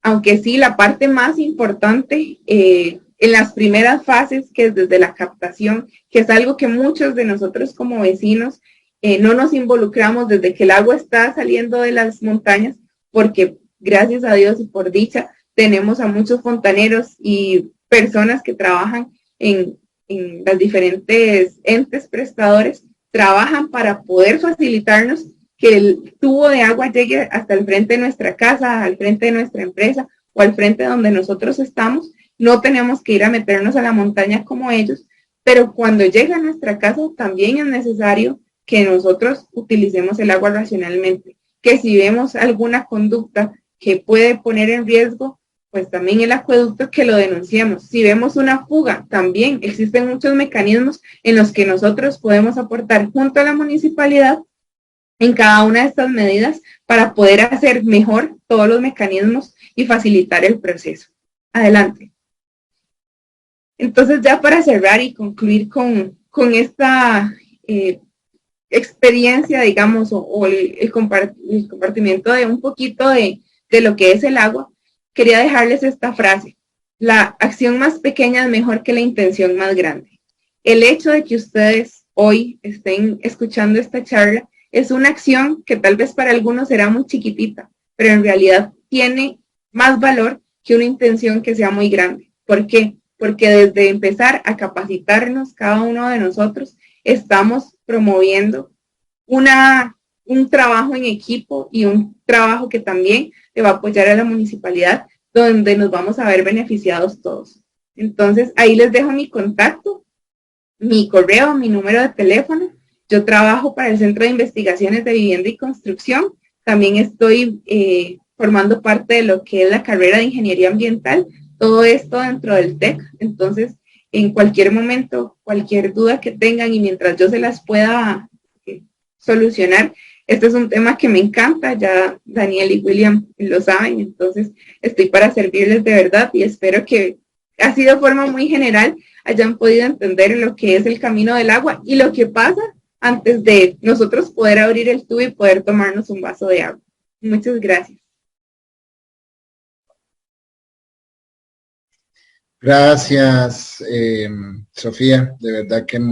aunque sí la parte más importante en las primeras fases, que es desde la captación, que es algo que muchos de nosotros como vecinos no nos involucramos desde que el agua está saliendo de las montañas, porque gracias a Dios y por dicha tenemos a muchos fontaneros y personas que trabajan en las diferentes entes prestadores, trabajan para poder facilitarnos que el tubo de agua llegue hasta el frente de nuestra casa, al frente de nuestra empresa o al frente donde nosotros estamos. No tenemos que ir a meternos a la montaña como ellos, pero cuando llega a nuestra casa también es necesario que nosotros utilicemos el agua racionalmente, que si vemos alguna conducta que puede poner en riesgo, pues también el acueducto, que lo denunciemos. Si vemos una fuga, también existen muchos mecanismos en los que nosotros podemos aportar junto a la municipalidad en cada una de estas medidas para poder hacer mejor todos los mecanismos y facilitar el proceso. Adelante. Entonces, ya para cerrar y concluir con esta experiencia, digamos, o el compartimiento de un poquito de lo que es el agua, quería dejarles esta frase: la acción más pequeña es mejor que la intención más grande. El hecho de que ustedes hoy estén escuchando esta charla es una acción que tal vez para algunos será muy chiquitita, pero en realidad tiene más valor que una intención que sea muy grande. ¿Por qué? Porque desde empezar a capacitarnos cada uno de nosotros, estamos promoviendo un trabajo en equipo y un trabajo que también le va a apoyar a la municipalidad, donde nos vamos a ver beneficiados todos. Entonces, ahí les dejo mi contacto, mi correo, mi número de teléfono. Yo trabajo para el Centro de Investigaciones de Vivienda y Construcción. También estoy formando parte de lo que es la carrera de Ingeniería Ambiental, todo esto dentro del TEC. Entonces, en cualquier momento, cualquier duda que tengan y mientras yo se las pueda solucionar, este es un tema que me encanta, ya Daniel y William lo saben, entonces estoy para servirles de verdad y espero que así de forma muy general hayan podido entender lo que es el camino del agua y lo que pasa antes de nosotros poder abrir el tubo y poder tomarnos un vaso de agua. Muchas gracias. Gracias, Sofía, de verdad que es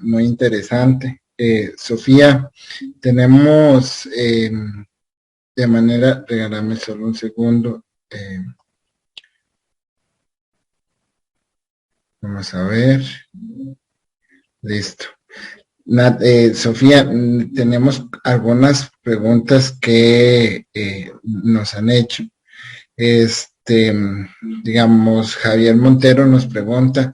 muy interesante. Sofía, tenemos de manera, regálame solo un segundo. Vamos a ver. Listo. Sofía, tenemos algunas preguntas que nos han hecho. Digamos, Javier Montero nos pregunta,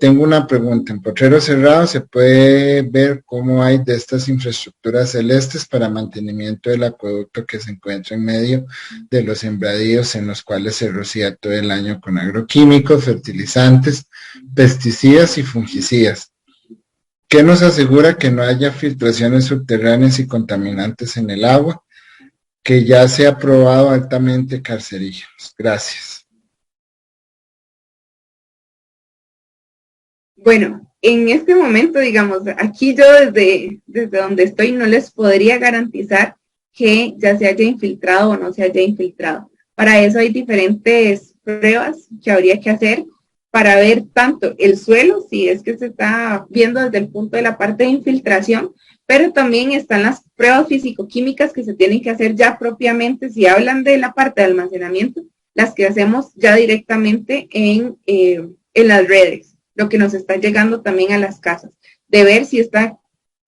tengo una pregunta, en Potrero Cerrado se puede ver cómo hay de estas infraestructuras celestes para mantenimiento del acueducto que se encuentra en medio de los sembradíos en los cuales se rocía todo el año con agroquímicos, fertilizantes, pesticidas y fungicidas. ¿Qué nos asegura que no haya filtraciones subterráneas y contaminantes en el agua, que ya se ha probado altamente cancerígenos? Gracias. Bueno, en este momento, digamos, aquí yo desde donde estoy no les podría garantizar que ya se haya infiltrado o no se haya infiltrado. Para eso hay diferentes pruebas que habría que hacer para ver tanto el suelo, si es que se está viendo desde el punto de la parte de infiltración, pero también están las pruebas físico-químicas que se tienen que hacer ya propiamente, si hablan de la parte de almacenamiento, las que hacemos ya directamente en las redes, lo que nos está llegando también a las casas, de ver si está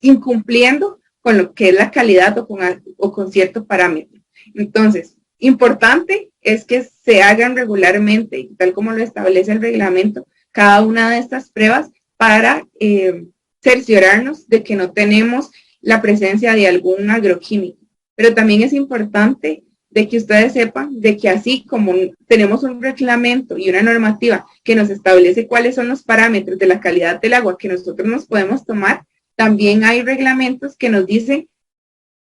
incumpliendo con lo que es la calidad o con cierto parámetro. Entonces, importante es que se hagan regularmente, tal como lo establece el reglamento, cada una de estas pruebas para cerciorarnos de que no tenemos la presencia de algún agroquímico. Pero también es importante de que ustedes sepan de que así como tenemos un reglamento y una normativa que nos establece cuáles son los parámetros de la calidad del agua que nosotros nos podemos tomar, también hay reglamentos que nos dicen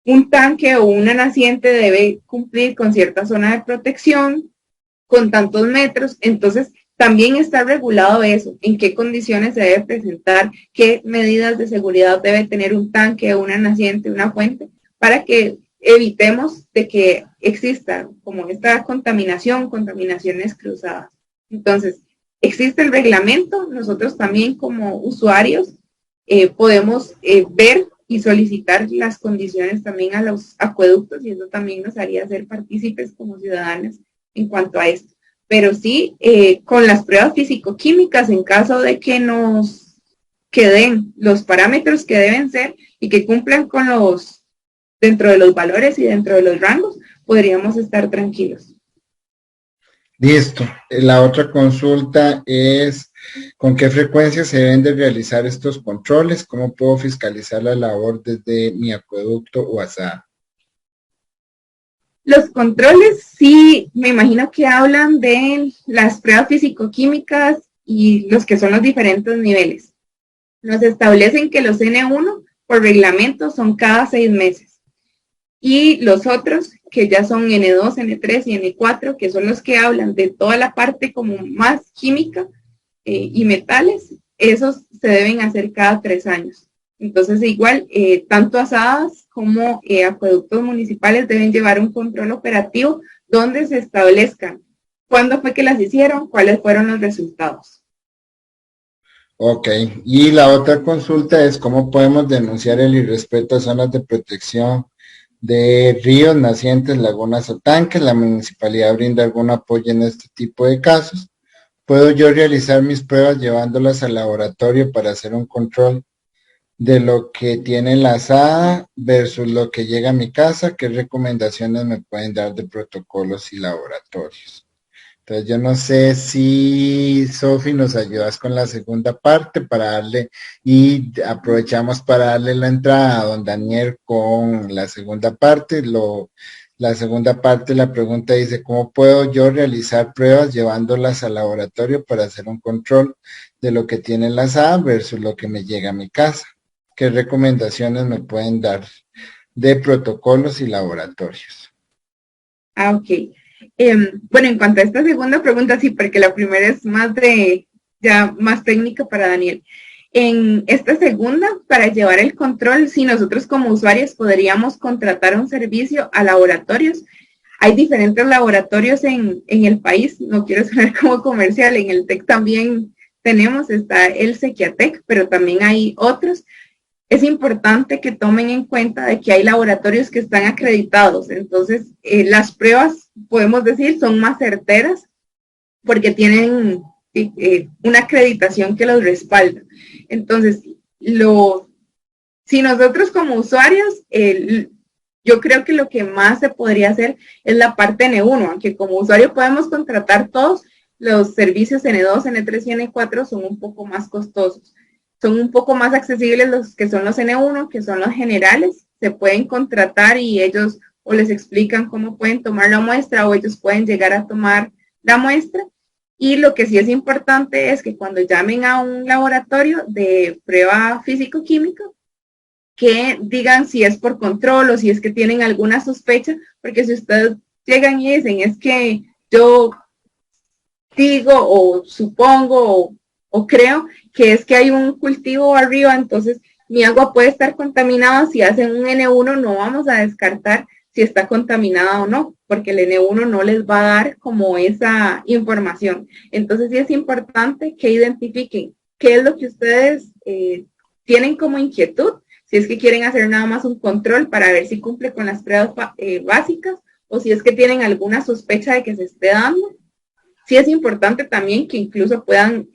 un tanque o una naciente debe cumplir con cierta zona de protección, con tantos metros. Entonces, también está regulado eso, en qué condiciones se debe presentar, qué medidas de seguridad debe tener un tanque, una naciente, una fuente, para que evitemos de que exista como esta contaminaciones cruzadas. Entonces, existe el reglamento, nosotros también como usuarios podemos ver y solicitar las condiciones también a los acueductos y eso también nos haría ser partícipes como ciudadanos en cuanto a esto. Pero sí, con las pruebas físico-químicas, en caso de que nos queden los parámetros que deben ser y que cumplan con dentro de los valores y dentro de los rangos, podríamos estar tranquilos. Listo. La otra consulta es, ¿con qué frecuencia se deben de realizar estos controles? ¿Cómo puedo fiscalizar la labor desde mi acueducto o asada? Los controles, sí, me imagino que hablan de las pruebas físico-químicas y los que son los diferentes niveles. Nos establecen que los N1 por reglamento son cada 6 meses. Y los otros, que ya son N2, N3 y N4, que son los que hablan de toda la parte como más química y metales, esos se deben hacer cada 3 años. Entonces, igual, tanto asadas como acueductos municipales deben llevar un control operativo donde se establezcan cuándo fue que las hicieron, cuáles fueron los resultados. Ok, y la otra consulta es cómo podemos denunciar el irrespeto a zonas de protección de ríos, nacientes, lagunas o tanques. La municipalidad brinda algún apoyo en este tipo de casos. ¿Puedo yo realizar mis pruebas llevándolas al laboratorio para hacer un control de lo que tiene la asada versus lo que llega a mi casa? ¿Qué recomendaciones me pueden dar de protocolos y laboratorios? Entonces yo no sé si Sofi nos ayudas con la segunda parte para darle, y aprovechamos para darle la entrada a don Daniel con la segunda parte. La segunda parte, la pregunta dice, ¿cómo puedo yo realizar pruebas llevándolas al laboratorio para hacer un control de lo que tiene la asada versus lo que me llega a mi casa? ¿Qué recomendaciones me pueden dar de protocolos y laboratorios? Ok. Bueno, en cuanto a esta segunda pregunta, sí, porque la primera es más técnica para Daniel. En esta segunda, para llevar el control, si nosotros como usuarios podríamos contratar un servicio a laboratorios. Hay diferentes laboratorios en el país, no quiero sonar como comercial, en el TEC también está el Sequiatec, pero también hay otros. Es importante que tomen en cuenta de que hay laboratorios que están acreditados, entonces las pruebas, podemos decir, son más certeras porque tienen una acreditación que los respalda. Entonces, si nosotros como usuarios, yo creo que lo que más se podría hacer es la parte N1, aunque como usuario podemos contratar todos, los servicios N2, N3 y N4 son un poco más costosos. Son un poco más accesibles los que son los N1, que son los generales, se pueden contratar y ellos o les explican cómo pueden tomar la muestra o ellos pueden llegar a tomar la muestra. Y lo que sí es importante es que cuando llamen a un laboratorio de prueba físico-química, que digan si es por control o si es que tienen alguna sospecha, porque si ustedes llegan y dicen es que yo digo o supongo o creo que es que hay un cultivo arriba, entonces mi agua puede estar contaminada. Si hacen un N1 no vamos a descartar si está contaminada o no, porque el N1 no les va a dar como esa información. Entonces sí es importante que identifiquen qué es lo que ustedes tienen como inquietud, si es que quieren hacer nada más un control para ver si cumple con las pruebas básicas o si es que tienen alguna sospecha de que se esté dando. Sí es importante también que incluso puedan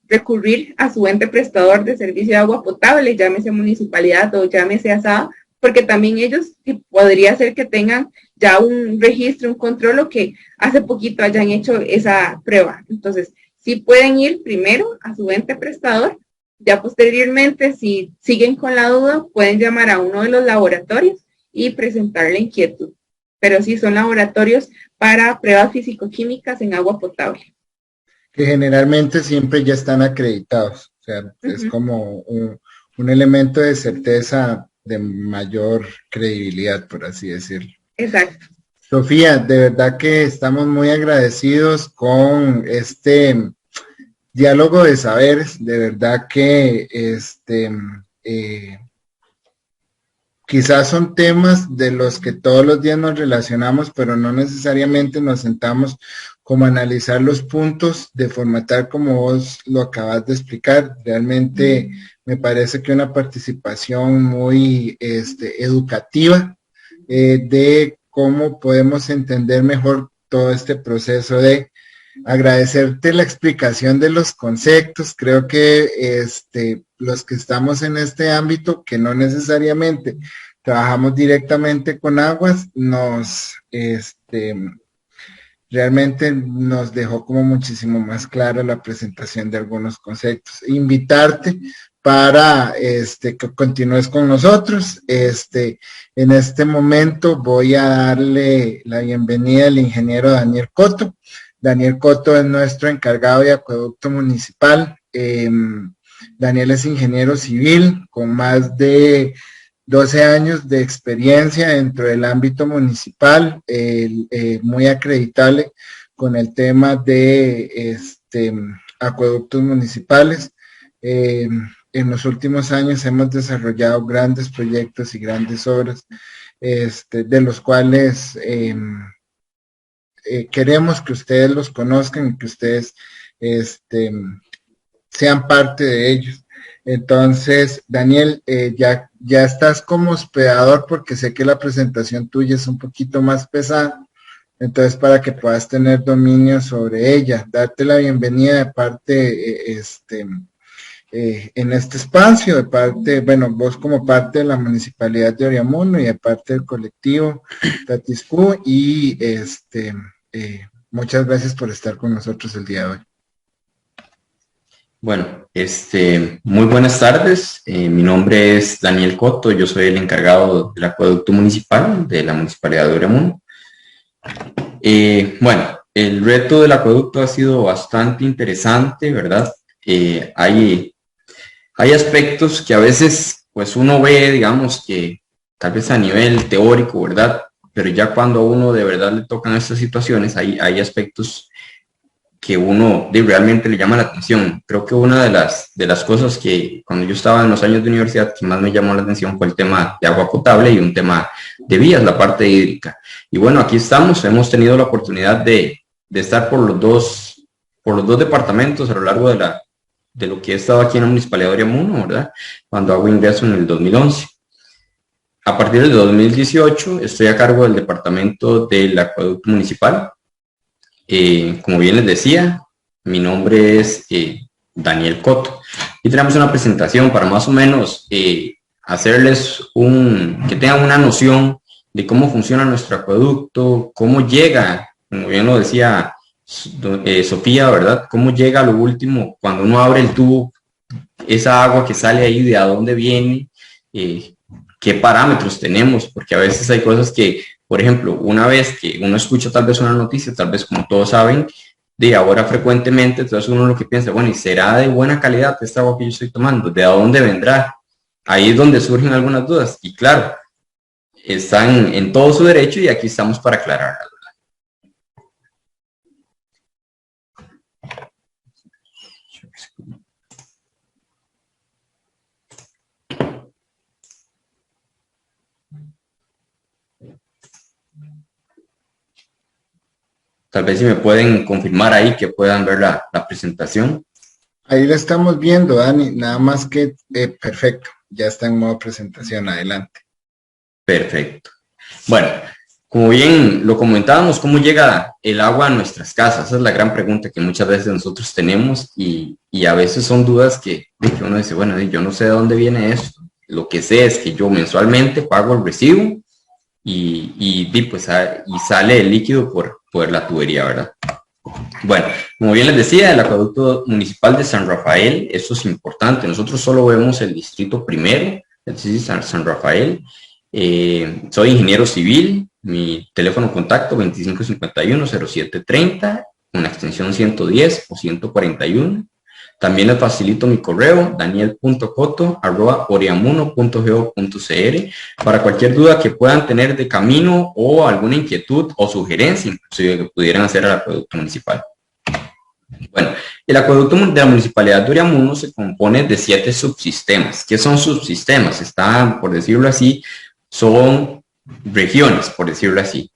recurrir a su ente prestador de servicio de agua potable, llámese municipalidad o llámese asada, porque también ellos podría ser que tengan ya un registro, un control o que hace poquito hayan hecho esa prueba. Entonces, sí pueden ir primero a su ente prestador, ya posteriormente, si siguen con la duda, pueden llamar a uno de los laboratorios y presentar la inquietud. Pero sí son laboratorios para pruebas físico-químicas en agua potable. Que generalmente siempre ya están acreditados, o sea, es como un elemento de certeza de mayor credibilidad, por así decirlo. Exacto. Sofía, de verdad que estamos muy agradecidos con este diálogo de saberes, de verdad que quizás son temas de los que todos los días nos relacionamos, pero no necesariamente nos sentamos como a analizar los puntos de forma tal como vos lo acabas de explicar. Realmente me parece que una participación muy educativa de cómo podemos entender mejor todo este proceso de agradecerte la explicación de los conceptos. Creo que los que estamos en este ámbito, que no necesariamente trabajamos directamente con aguas, realmente nos dejó como muchísimo más clara la presentación de algunos conceptos. Invitarte para que continúes con nosotros. En este momento voy a darle la bienvenida al ingeniero Daniel Coto. Daniel Coto es nuestro encargado de acueducto municipal. Daniel es ingeniero civil con más de 12 años de experiencia dentro del ámbito municipal, muy acreditable con el tema de acueductos municipales. En los últimos años hemos desarrollado grandes proyectos y grandes obras, de los cuales queremos que ustedes los conozcan y que ustedes sean parte de ellos. Entonces, Daniel, ya estás como hospedador porque sé que la presentación tuya es un poquito más pesada, entonces para que puedas tener dominio sobre ella, darte la bienvenida de parte, en este espacio, de parte, bueno, vos como parte de la Municipalidad de Oriamuno y de parte del colectivo Tatiscu, y muchas gracias por estar con nosotros el día de hoy. Bueno, muy buenas tardes. Mi nombre es Daniel Coto, yo soy el encargado del acueducto municipal de la Municipalidad de Oriamuno. Bueno, el reto del acueducto ha sido bastante interesante, ¿verdad? Hay aspectos que a veces pues uno ve, digamos, que tal vez a nivel teórico, ¿verdad? Pero ya cuando a uno de verdad le tocan estas situaciones, hay aspectos que uno realmente le llama la atención. Creo que una de las cosas que cuando yo estaba en los años de universidad que más me llamó la atención fue el tema de agua potable y un tema de vías, la parte hídrica. Y bueno, aquí estamos, hemos tenido la oportunidad de estar por los dos departamentos a lo largo de lo que he estado aquí en la Municipalidad de Oriamuno, ¿verdad? Cuando hago ingreso en el 2011. A partir del 2018 estoy a cargo del departamento del acueducto municipal. Como bien les decía, mi nombre es Daniel Coto y tenemos una presentación para más o menos hacerles que tengan una noción de cómo funciona nuestro acueducto, cómo llega, como bien lo decía Sofía, ¿verdad? Cómo llega a lo último cuando uno abre el tubo, esa agua que sale ahí, de a dónde viene, qué parámetros tenemos, porque a veces hay cosas que, por ejemplo, una vez que uno escucha tal vez una noticia, tal vez como todos saben, de ahora frecuentemente, entonces uno lo que piensa, bueno, ¿y será de buena calidad esta agua que yo estoy tomando? ¿De dónde vendrá? Ahí es donde surgen algunas dudas, y claro, están en todo su derecho y aquí estamos para aclararlas. Tal vez si me pueden confirmar ahí que puedan ver la presentación. Ahí la estamos viendo, Dani, nada más que perfecto, ya está en modo presentación, adelante. Perfecto. Bueno, como bien lo comentábamos, ¿cómo llega el agua a nuestras casas? Esa es la gran pregunta que muchas veces nosotros tenemos y a veces son dudas que uno dice, bueno, yo no sé de dónde viene esto. Lo que sé es que yo mensualmente pago el recibo y sale el líquido por la tubería, ¿verdad? Bueno, como bien les decía, el acueducto municipal de San Rafael, esto es importante, nosotros solo vemos el distrito primero, es decir, San Rafael. Soy ingeniero civil, mi teléfono de contacto 2551-0730, una extensión 110 o 141. También les facilito mi correo, daniel.coto@oriamuno.go.cr, para cualquier duda que puedan tener de camino o alguna inquietud o sugerencia, inclusive que pudieran hacer al acueducto municipal. Bueno, el acueducto de la Municipalidad de Oriamuno se compone de 7 subsistemas. ¿Qué son subsistemas? Están, por decirlo así, son regiones, por decirlo así.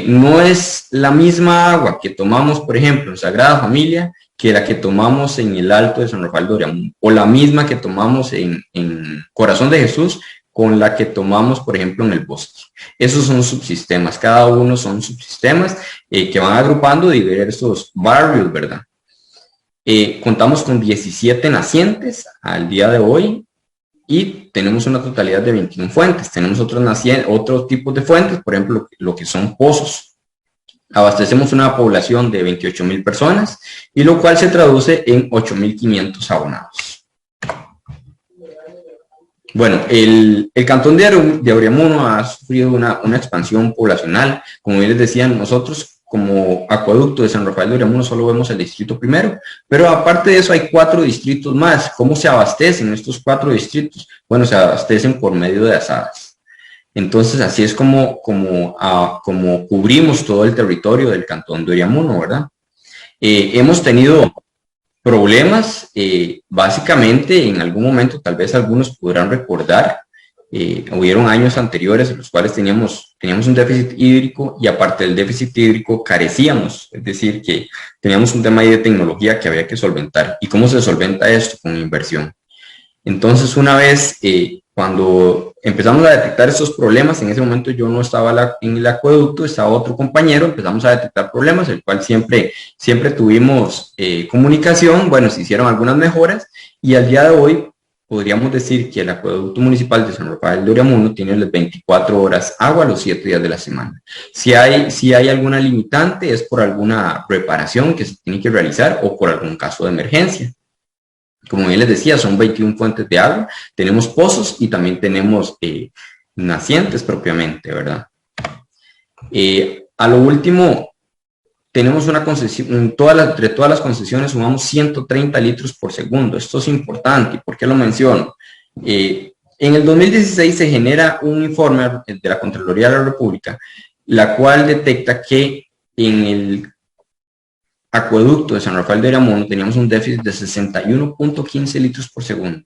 No es la misma agua que tomamos, por ejemplo, en Sagrada Familia, que la que tomamos en el Alto de San Rafael de Oriamuno, o la misma que tomamos en Corazón de Jesús, con la que tomamos, por ejemplo, en el Bosque. Esos son subsistemas, cada uno son subsistemas que van agrupando diversos barrios, ¿verdad? Contamos con 17 nacientes al día de hoy y tenemos una totalidad de 21 fuentes. Tenemos otros tipos de fuentes, por ejemplo, lo que son pozos. Abastecemos una población de 28,000 personas y lo cual se traduce en 8,500 abonados. Bueno, el cantón de Oriamuno ha sufrido una expansión poblacional. Como bien les decía, nosotros como acueducto de San Rafael de Oriamuno solo vemos el distrito primero, pero aparte de eso hay 4 distritos más. ¿Cómo se abastecen estos 4 distritos? Bueno, se abastecen por medio de asadas. Entonces, así es como cubrimos todo el territorio del cantón de Oriamuno, ¿verdad? Hemos tenido problemas, básicamente en algún momento, tal vez algunos podrán recordar, hubieron años anteriores en los cuales teníamos un déficit hídrico y aparte del déficit hídrico carecíamos, es decir, que teníamos un tema ahí de tecnología que había que solventar. ¿Y cómo se solventa esto? Con inversión. Entonces, una vez cuando empezamos a detectar estos problemas, en ese momento yo no estaba en el acueducto, estaba otro compañero, empezamos a detectar problemas, el cual siempre tuvimos comunicación, bueno, se hicieron algunas mejoras y al día de hoy podríamos decir que el acueducto municipal de San Rafael de Oriamuno tiene las 24 horas agua los 7 días de la semana. Si hay alguna limitante es por alguna reparación que se tiene que realizar o por algún caso de emergencia. Como bien les decía, son 21 fuentes de agua, tenemos pozos y también tenemos nacientes propiamente, ¿verdad? A lo último, tenemos una concesión, entre todas las concesiones sumamos 130 litros por segundo. Esto es importante. ¿Y por qué lo menciono? En el 2016 se genera un informe de la Contraloría de la República, la cual detecta que en el acueducto de San Rafael de Oriamuno teníamos un déficit de 61.15 litros por segundo.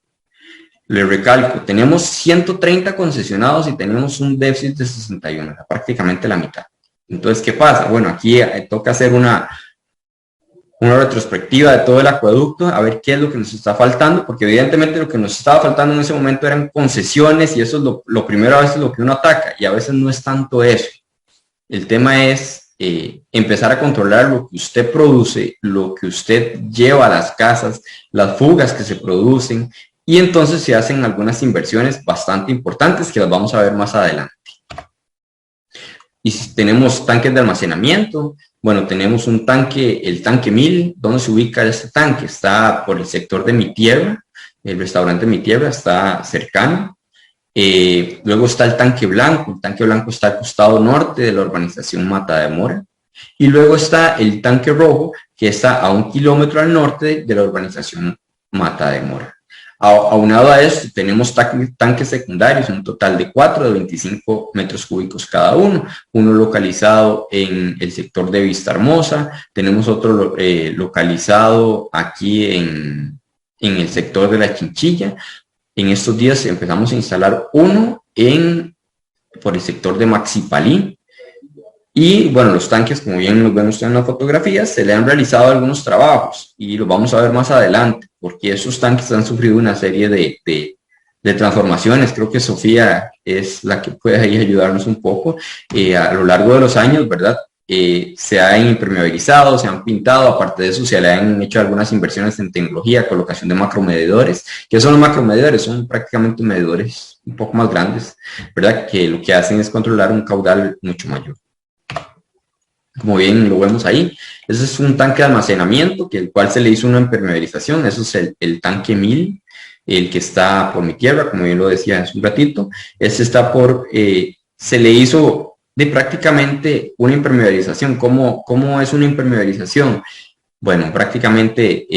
Le recalco, tenemos 130 concesionados y tenemos un déficit de 61, prácticamente la mitad. Entonces, ¿qué pasa? Bueno, aquí toca hacer una retrospectiva de todo el acueducto, a ver qué es lo que nos está faltando, porque evidentemente lo que nos estaba faltando en ese momento eran concesiones y eso es lo primero a veces lo que uno ataca y a veces no es tanto eso. El tema es empezar a controlar lo que usted produce, lo que usted lleva a las casas, las fugas que se producen, y entonces se hacen algunas inversiones bastante importantes que las vamos a ver más adelante. Y si tenemos tanques de almacenamiento, bueno, tenemos un tanque, el tanque 1000. ¿Dónde se ubica este tanque? Está por el sector de Mi Tierra, el restaurante Mi Tierra está cercano. Luego está el tanque blanco está al costado norte de la urbanización Mata de Mora, y luego está el tanque rojo que está a 1 kilómetro al norte de la urbanización Mata de Mora. Aunado a esto tenemos tanques secundarios, un total de 4 de 25 metros cúbicos cada uno localizado en el sector de Vista Hermosa, tenemos otro localizado aquí en el sector de La Chinchilla. En estos días empezamos a instalar uno por el sector de Maxipalí. Y bueno, los tanques, como bien los ven ustedes en las fotografías, se le han realizado algunos trabajos y los vamos a ver más adelante, porque esos tanques han sufrido una serie de transformaciones. Creo que Sofía es la que puede ahí ayudarnos un poco. A lo largo de los años, ¿verdad? Se han impermeabilizado, se han pintado, aparte de eso se le han hecho algunas inversiones en tecnología, colocación de macromedidores. ¿Qué son los macromedidores? Son prácticamente medidores un poco más grandes, ¿verdad? Que lo que hacen es controlar un caudal mucho mayor. Como bien lo vemos ahí, ese es un tanque de almacenamiento, el cual se le hizo una impermeabilización. Eso es el tanque 1000, el que está por Mi Tierra, como bien lo decía hace un ratito. Ese está se le hizo de prácticamente una impermeabilización. ¿Cómo es una impermeabilización? Bueno, prácticamente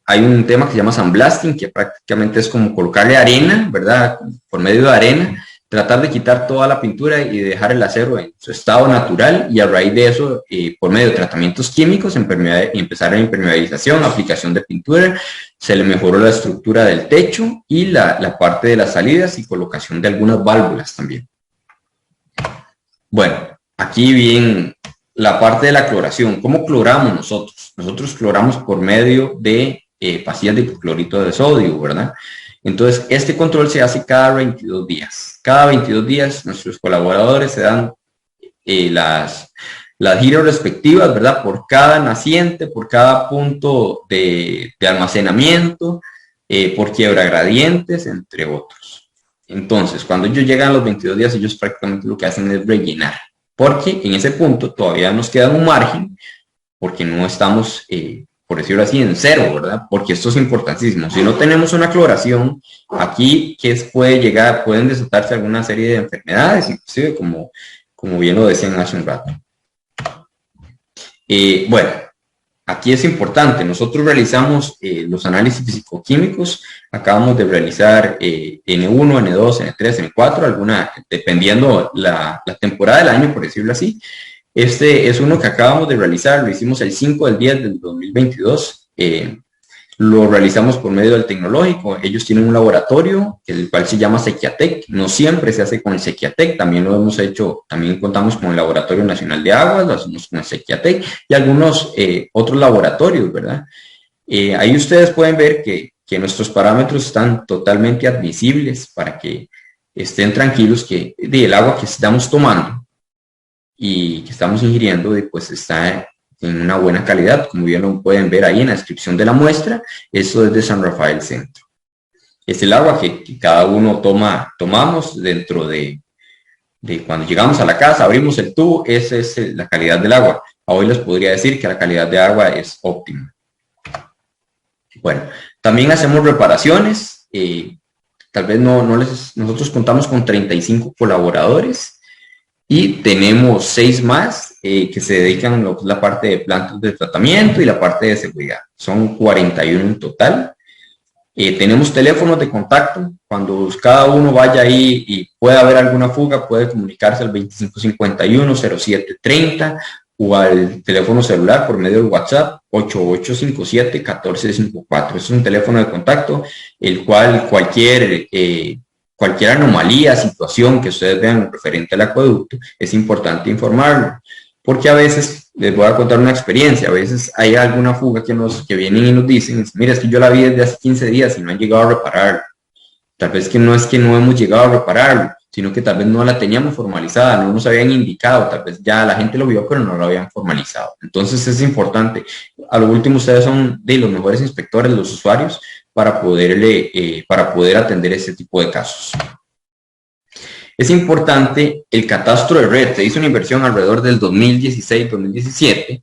hay un tema que se llama sandblasting, que prácticamente es como colocarle arena, ¿verdad? Por medio de arena, tratar de quitar toda la pintura y dejar el acero en su estado natural, y a raíz de eso, por medio de tratamientos químicos, empezar a impermeabilización, aplicación de pintura, se le mejoró la estructura del techo y la parte de las salidas y colocación de algunas válvulas también. Bueno, aquí bien la parte de la cloración. ¿Cómo cloramos nosotros? Nosotros cloramos por medio de pastillas de hipoclorito de sodio, ¿verdad? Entonces, este control se hace cada 22 días. Cada 22 días nuestros colaboradores se dan las giras respectivas, ¿verdad? Por cada naciente, por cada punto de almacenamiento, por quiebra gradientes, entre otros. Entonces, cuando ellos llegan a los 22 días, ellos prácticamente lo que hacen es rellenar, porque en ese punto todavía nos queda un margen, porque no estamos, por decirlo así, en cero, ¿verdad? Porque esto es importantísimo. Si no tenemos una cloración, aquí pueden desatarse alguna serie de enfermedades, inclusive como bien lo decían hace un rato. Bueno, aquí es importante, nosotros realizamos los análisis fisicoquímicos, acabamos de realizar N1, N2, N3, N4, dependiendo la temporada del año, por decirlo así. Este es uno que acabamos de realizar, lo hicimos el 5 del 10 del 2022, lo realizamos por medio del tecnológico. Ellos tienen un laboratorio, el cual se llama Sequiatec. No siempre se hace con el Sequiatec, también lo hemos hecho, también contamos con el Laboratorio Nacional de Aguas, lo hacemos con el Sequiatec y algunos otros laboratorios, ¿verdad? Ahí ustedes pueden ver que nuestros parámetros están totalmente admisibles para que estén tranquilos que el agua que estamos tomando y que estamos ingiriendo, pues está en una buena calidad, como bien lo pueden ver ahí en la descripción de la muestra. Eso es de San Rafael Centro. Es el agua que cada uno tomamos dentro de cuando llegamos a la casa, abrimos el tubo, esa es la calidad del agua. Hoy les podría decir que la calidad de agua es óptima. Bueno, también hacemos reparaciones. Tal vez nosotros contamos con 35 colaboradores y tenemos 6 más que se dedican a la parte de plantas de tratamiento y la parte de seguridad. Son 41 en total. Tenemos teléfonos de contacto. Cuando cada uno vaya ahí y pueda haber alguna fuga, puede comunicarse al 2551-0730 o al teléfono celular por medio del WhatsApp 8857-1454. Es un teléfono de contacto, el cual cualquier anomalía, situación que ustedes vean referente al acueducto, es importante informarlo, porque a veces, les voy a contar una experiencia, a veces hay alguna fuga que vienen y nos dicen, mira, es que yo la vi desde hace 15 días y no han llegado a repararlo. Tal vez que no es que no hemos llegado a repararlo, sino que tal vez no la teníamos formalizada, no nos habían indicado, tal vez ya la gente lo vio, pero no lo habían formalizado. Entonces es importante. A lo último, ustedes son de los mejores inspectores, los usuarios, para poder atender ese tipo de casos. Es importante el catastro de red. Se hizo una inversión alrededor del 2016-2017.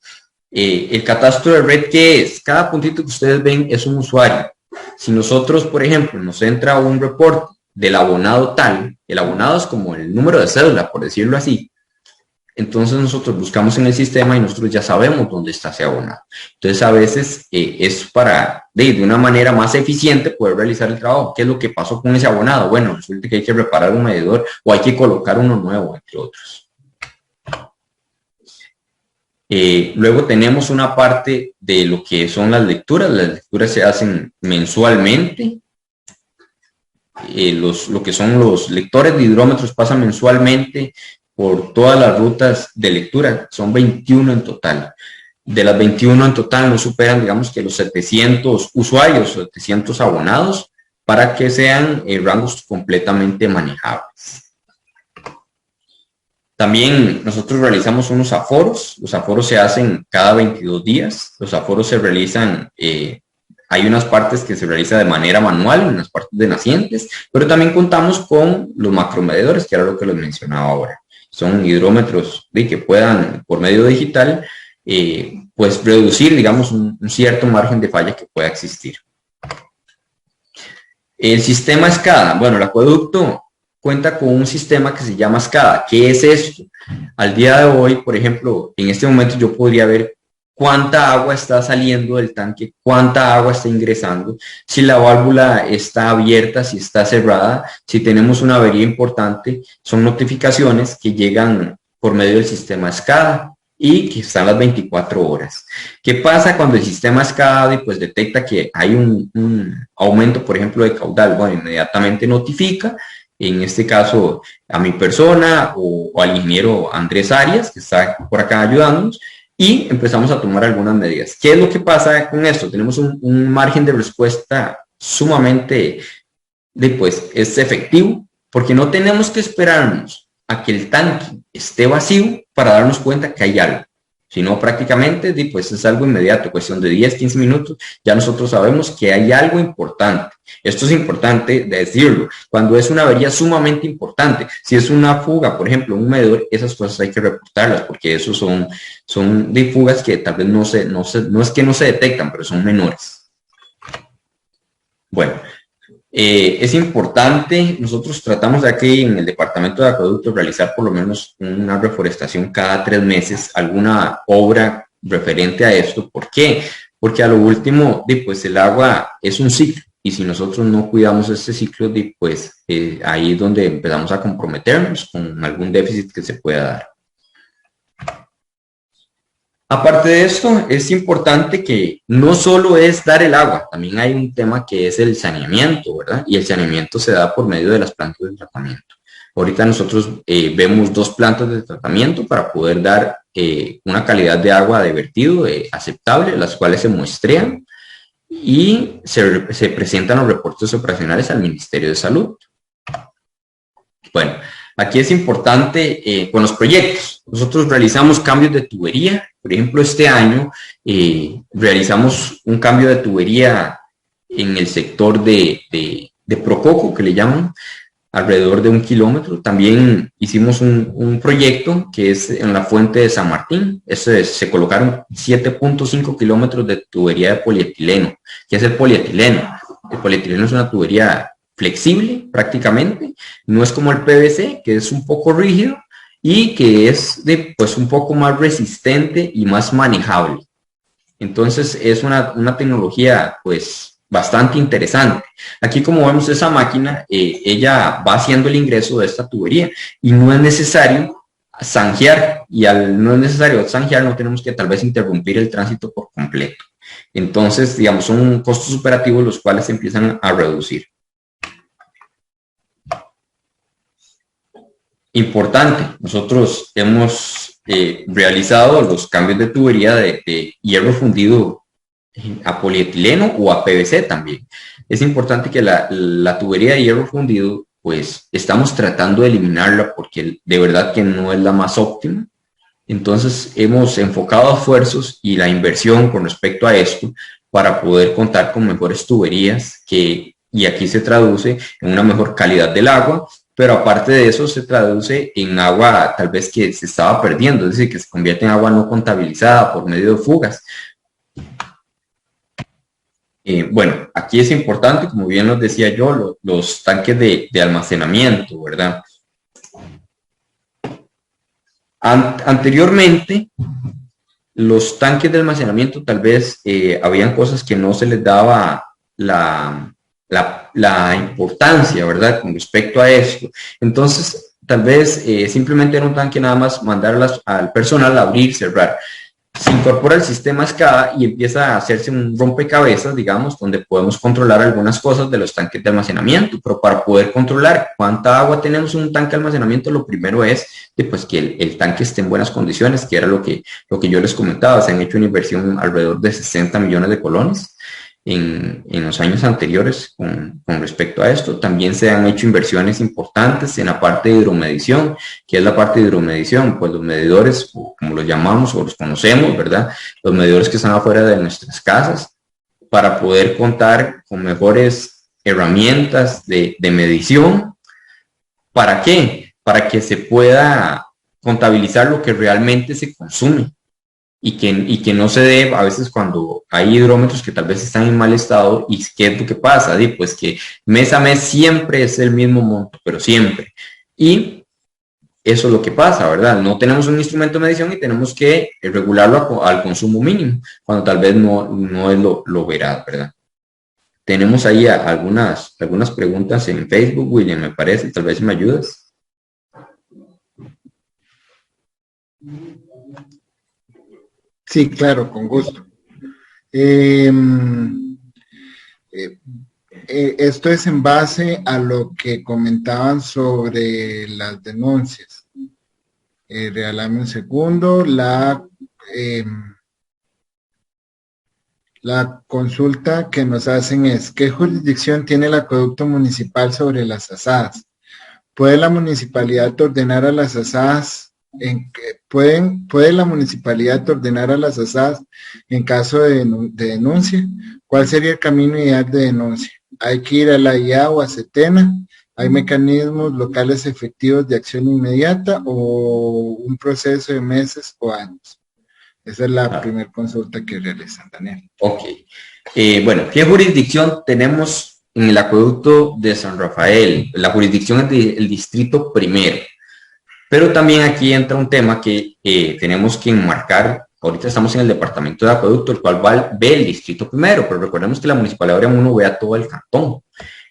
El catastro de red, ¿qué es? Cada puntito que ustedes ven es un usuario. Si nosotros, por ejemplo, nos entra un reporte del abonado tal, el abonado es como el número de cédula, por decirlo así. Entonces nosotros buscamos en el sistema y nosotros ya sabemos dónde está ese abonado. Entonces a veces es para, de una manera más eficiente, poder realizar el trabajo. ¿Qué es lo que pasó con ese abonado? Bueno, resulta que hay que reparar un medidor o hay que colocar uno nuevo, entre otros. Luego tenemos una parte de lo que son las lecturas. Las lecturas se hacen mensualmente. Lo que son los lectores de hidrómetros pasan mensualmente por todas las rutas de lectura. Son 21 en total. De las 21 en total no superan, digamos, que los 700 usuarios o 700 abonados para que sean rangos completamente manejables. También nosotros realizamos unos aforos. Los aforos se hacen cada 22 días. Los aforos se realizan, hay unas partes que se realiza de manera manual, unas partes de nacientes, pero también contamos con los macromedidores, que era lo que les mencionaba ahora. Son hidrómetros que puedan, por medio digital, pues reducir, digamos, un cierto margen de falla que pueda existir. El sistema SCADA. Bueno, el acueducto cuenta con un sistema que se llama SCADA. ¿Qué es esto? Al día de hoy, por ejemplo, en este momento yo podría ver cuánta agua está saliendo del tanque, cuánta agua está ingresando, si la válvula está abierta, si está cerrada, si tenemos una avería importante. Son notificaciones que llegan por medio del sistema SCADA y que están las 24 horas. ¿Qué pasa cuando el sistema SCADA pues detecta que hay un aumento, por ejemplo, de caudal? Bueno, inmediatamente notifica, en este caso a mi persona o al ingeniero Andrés Arias, que está por acá ayudándonos, y empezamos a tomar algunas medidas. ¿Qué es lo que pasa con esto? Tenemos un margen de respuesta sumamente, pues, es efectivo, porque no tenemos que esperarnos a que el tanque esté vacío para darnos cuenta que hay algo, sino prácticamente, pues, es algo inmediato, cuestión de 10, 15 minutos, ya nosotros sabemos que hay algo importante. Esto es importante decirlo, cuando es una avería sumamente importante. Si es una fuga, por ejemplo, un medidor, esas cosas hay que reportarlas, porque esos son de fugas que tal vez no es que no se detectan, pero son menores. Bueno, es importante, nosotros tratamos de aquí en el departamento de acueductos realizar por lo menos una reforestación cada 3 meses, alguna obra referente a esto. ¿Por qué? Porque a lo último, pues el agua es un ciclo, y si nosotros no cuidamos este ciclo, pues ahí es donde empezamos a comprometernos con algún déficit que se pueda dar. Aparte de esto, es importante que no solo es dar el agua, también hay un tema que es el saneamiento, ¿verdad? Y el saneamiento se da por medio de las plantas de tratamiento. Ahorita nosotros vemos 2 plantas de tratamiento para poder dar una calidad de agua de vertido aceptable, las cuales se muestrean y se presentan los reportes operacionales al Ministerio de Salud. Bueno, aquí es importante con los proyectos. Nosotros realizamos cambios de tubería. Por ejemplo, este año realizamos un cambio de tubería en el sector de Prococo, que le llaman, alrededor de 1 kilómetro. También hicimos un proyecto que es en la fuente de San Martín. Se colocaron 7.5 kilómetros de tubería de polietileno. ¿Qué es el polietileno? El polietileno es una tubería flexible prácticamente, no es como el PVC, que es un poco rígido y que es pues un poco más resistente y más manejable. Entonces es una tecnología pues bastante interesante. Aquí, como vemos, esa máquina, ella va haciendo el ingreso de esta tubería y no es necesario zanjear, y al no es necesario zanjear no tenemos que tal vez interrumpir el tránsito por completo. Entonces, digamos, son costos operativos los cuales se empiezan a reducir. Importante, nosotros hemos realizado los cambios de tubería de hierro fundido a polietileno o a PVC también. Es importante que la tubería de hierro fundido, pues estamos tratando de eliminarla porque de verdad que no es la más óptima. Entonces hemos enfocado esfuerzos y la inversión con respecto a esto para poder contar con mejores tuberías y aquí se traduce en una mejor calidad del agua, pero aparte de eso se traduce en agua tal vez que se estaba perdiendo, es decir, que se convierte en agua no contabilizada por medio de fugas. Bueno, aquí es importante, como bien nos decía yo, los tanques de almacenamiento, ¿verdad? Anteriormente, los tanques de almacenamiento tal vez habían cosas que no se les daba la importancia, ¿verdad? Con respecto a esto. Entonces, tal vez simplemente era un tanque nada más mandar al personal a abrir, cerrar. Se incorpora el sistema SCADA y empieza a hacerse un rompecabezas, digamos, donde podemos controlar algunas cosas de los tanques de almacenamiento, pero para poder controlar cuánta agua tenemos en un tanque de almacenamiento, lo primero es pues, que el tanque esté en buenas condiciones, que era lo que yo les comentaba. Se han hecho una inversión alrededor de 60 millones de colones en los años anteriores con respecto a esto. También se han hecho inversiones importantes en la parte de hidromedición. ¿Qué es la parte de hidromedición? Pues los medidores, como los llamamos o los conocemos, ¿verdad? Los medidores que están afuera de nuestras casas, para poder contar con mejores herramientas de medición. ¿Para qué? Para que se pueda contabilizar lo que realmente se consume. Y que no se dé a veces cuando hay hidrómetros que tal vez están en mal estado. ¿Y qué es lo que pasa? Pues que mes a mes siempre es el mismo monto, pero siempre. Y eso es lo que pasa, ¿verdad? No tenemos un instrumento de medición y tenemos que regularlo al consumo mínimo, cuando tal vez no es lo veraz, ¿verdad? Tenemos ahí algunas preguntas en Facebook, William, me parece, tal vez me ayudas. Sí, claro, con gusto. Esto es en base a lo que comentaban sobre las denuncias. Regálame un segundo. La consulta que nos hacen es: ¿qué jurisdicción tiene el acueducto municipal sobre las asadas? ¿Puede la municipalidad ordenar a las asadas puede la municipalidad ordenar a las asadas en caso de denuncia? ¿Cuál sería el camino ideal de denuncia? ¿Hay que ir a la IA o a Setena? ¿Hay mecanismos locales efectivos de acción inmediata o un proceso de meses o años? Esa es la primera consulta que realizan, Daniel. Ok. Bueno, ¿qué jurisdicción tenemos en el acueducto de San Rafael? La jurisdicción es del distrito primero. Pero también aquí entra un tema que tenemos que enmarcar. Ahorita estamos en el departamento de acueducto, el cual ve el distrito primero, pero recordemos que la municipalidad de Oriamuno ve a todo el cantón.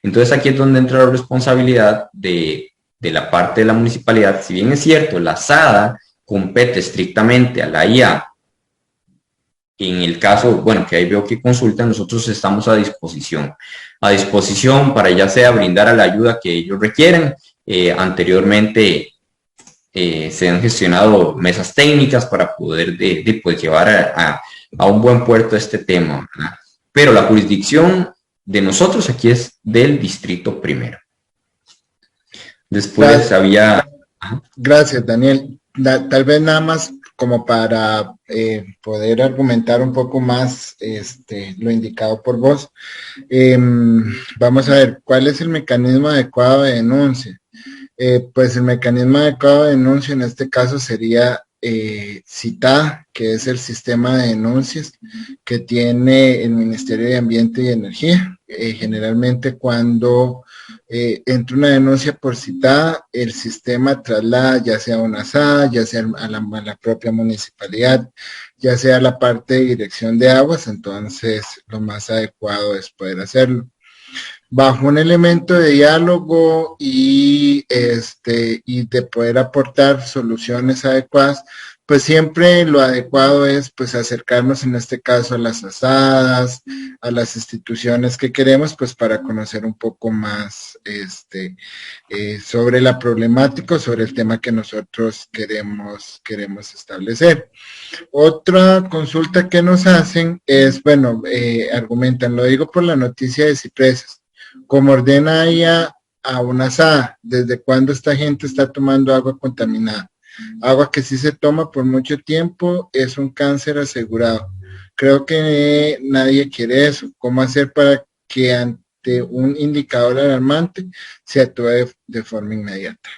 Entonces aquí es donde entra la responsabilidad de la parte de la municipalidad. Si bien es cierto, la SADA compete estrictamente a la IA, en el caso, bueno, que ahí veo que consultan, nosotros estamos a disposición para ya sea brindar a la ayuda que ellos requieren. Anteriormente se han gestionado mesas técnicas para poder pues llevar a un buen puerto este tema, ¿verdad? Pero la jurisdicción de nosotros aquí es del distrito primero. Después había... Gracias, Daniel. Tal vez nada más como para poder argumentar un poco más lo indicado por vos. Vamos a ver, ¿cuál es el mecanismo adecuado de denuncia? Pues el mecanismo adecuado de denuncia en este caso sería CITA, que es el sistema de denuncias que tiene el Ministerio de Ambiente y Energía. Generalmente cuando entra una denuncia por CITA, el sistema traslada ya sea a una SAD, ya sea a la propia municipalidad, ya sea a la parte de dirección de aguas. Entonces lo más adecuado es poder hacerlo bajo un elemento de diálogo y de poder aportar soluciones adecuadas. Pues siempre lo adecuado es pues acercarnos en este caso a las asadas, a las instituciones que queremos, pues para conocer un poco más sobre la problemática, sobre el tema que nosotros queremos establecer. Otra consulta que nos hacen es, bueno, argumentan, lo digo por la noticia de Cipresas, como ordena ella a una asada, ¿desde cuándo esta gente está tomando agua contaminada? Agua que sí se toma por mucho tiempo, es un cáncer asegurado. Creo que nadie quiere eso. ¿Cómo hacer para que ante un indicador alarmante se actúe de forma inmediata?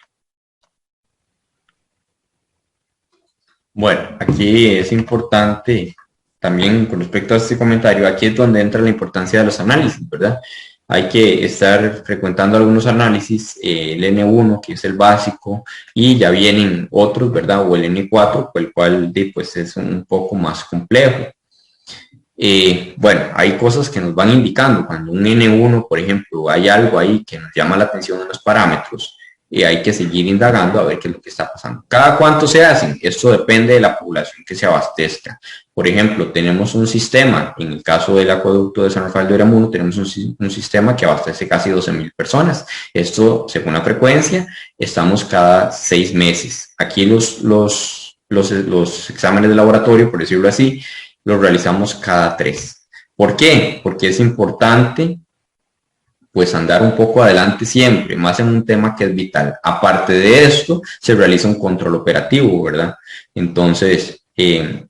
Bueno, aquí es importante también con respecto a este comentario, aquí es donde entra la importancia de los análisis, ¿verdad? Hay que estar frecuentando algunos análisis, el N1, que es el básico, y ya vienen otros, ¿verdad? O el N4, el cual pues es un poco más complejo. Bueno, hay cosas que nos van indicando. Cuando un N1, por ejemplo, hay algo ahí que nos llama la atención en los parámetros, y hay que seguir indagando a ver qué es lo que está pasando. ¿Cada cuánto se hacen? Esto depende de la población que se abastezca. Por ejemplo, tenemos un sistema, en el caso del acueducto de San Rafael de Oriamuno, tenemos un sistema que abastece casi 12,000 personas. Esto, según la frecuencia, estamos cada 6 meses. Aquí los exámenes de laboratorio, por decirlo así, los realizamos cada 3. ¿Por qué? Porque es importante pues andar un poco adelante siempre, más en un tema que es vital. Aparte de esto, se realiza un control operativo, ¿verdad? Entonces,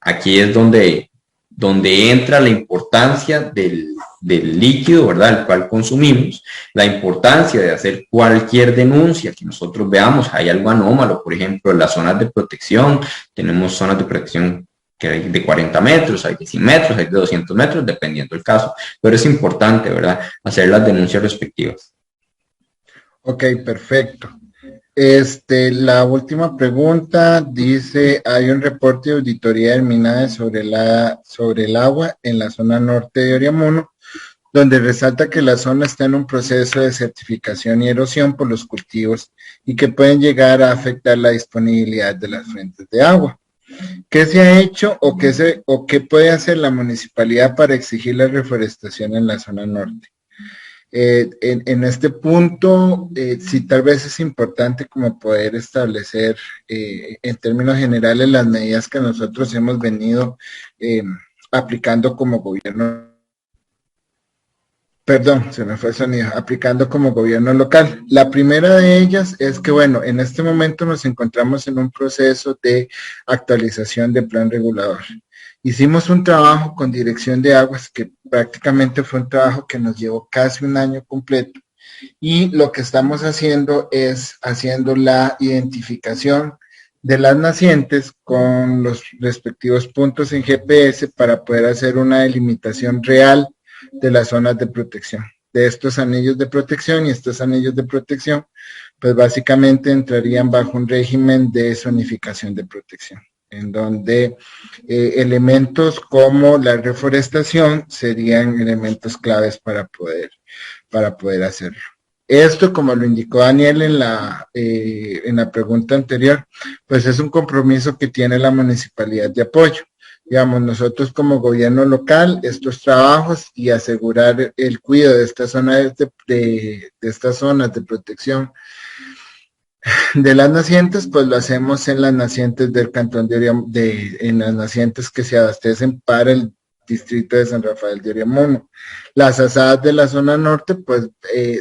aquí es donde entra la importancia del líquido, ¿verdad? El cual consumimos, la importancia de hacer cualquier denuncia que nosotros veamos. Hay algo anómalo, por ejemplo, en las zonas de protección, tenemos zonas de protección que hay de 40 metros, hay de 100 metros, hay de 200 metros, dependiendo del caso. Pero es importante, ¿verdad?, hacer las denuncias respectivas. Ok, perfecto. La última pregunta dice, hay un reporte de auditoría del MINADE sobre el agua en la zona norte de Oriamuno, donde resalta que la zona está en un proceso de certificación y erosión por los cultivos y que pueden llegar a afectar la disponibilidad de las fuentes de agua. ¿Qué se ha hecho o qué puede hacer la municipalidad para exigir la reforestación en la zona norte? En este punto, sí tal vez es importante como poder establecer en términos generales las medidas que nosotros hemos venido aplicando como gobierno. Perdón, se me fue el sonido, aplicando como gobierno local. La primera de ellas es que, bueno, en este momento nos encontramos en un proceso de actualización del plan regulador. Hicimos un trabajo con Dirección de Aguas que prácticamente fue un trabajo que nos llevó casi un año completo y lo que estamos haciendo es haciendo la identificación de las nacientes con los respectivos puntos en GPS para poder hacer una delimitación real de las zonas de protección, de estos anillos de protección, y estos anillos de protección pues básicamente entrarían bajo un régimen de zonificación de protección, en donde elementos como la reforestación serían elementos claves para poder hacerlo. Esto, como lo indicó Daniel en la pregunta anterior, pues es un compromiso que tiene la municipalidad de apoyo. Digamos, nosotros como gobierno local, estos trabajos y asegurar el cuidado de estas zonas de estas zonas de protección de las nacientes, pues lo hacemos en las nacientes del cantón de Oriamuno, en las nacientes que se abastecen para el distrito de San Rafael de Oriamuno. Las asadas de la zona norte, pues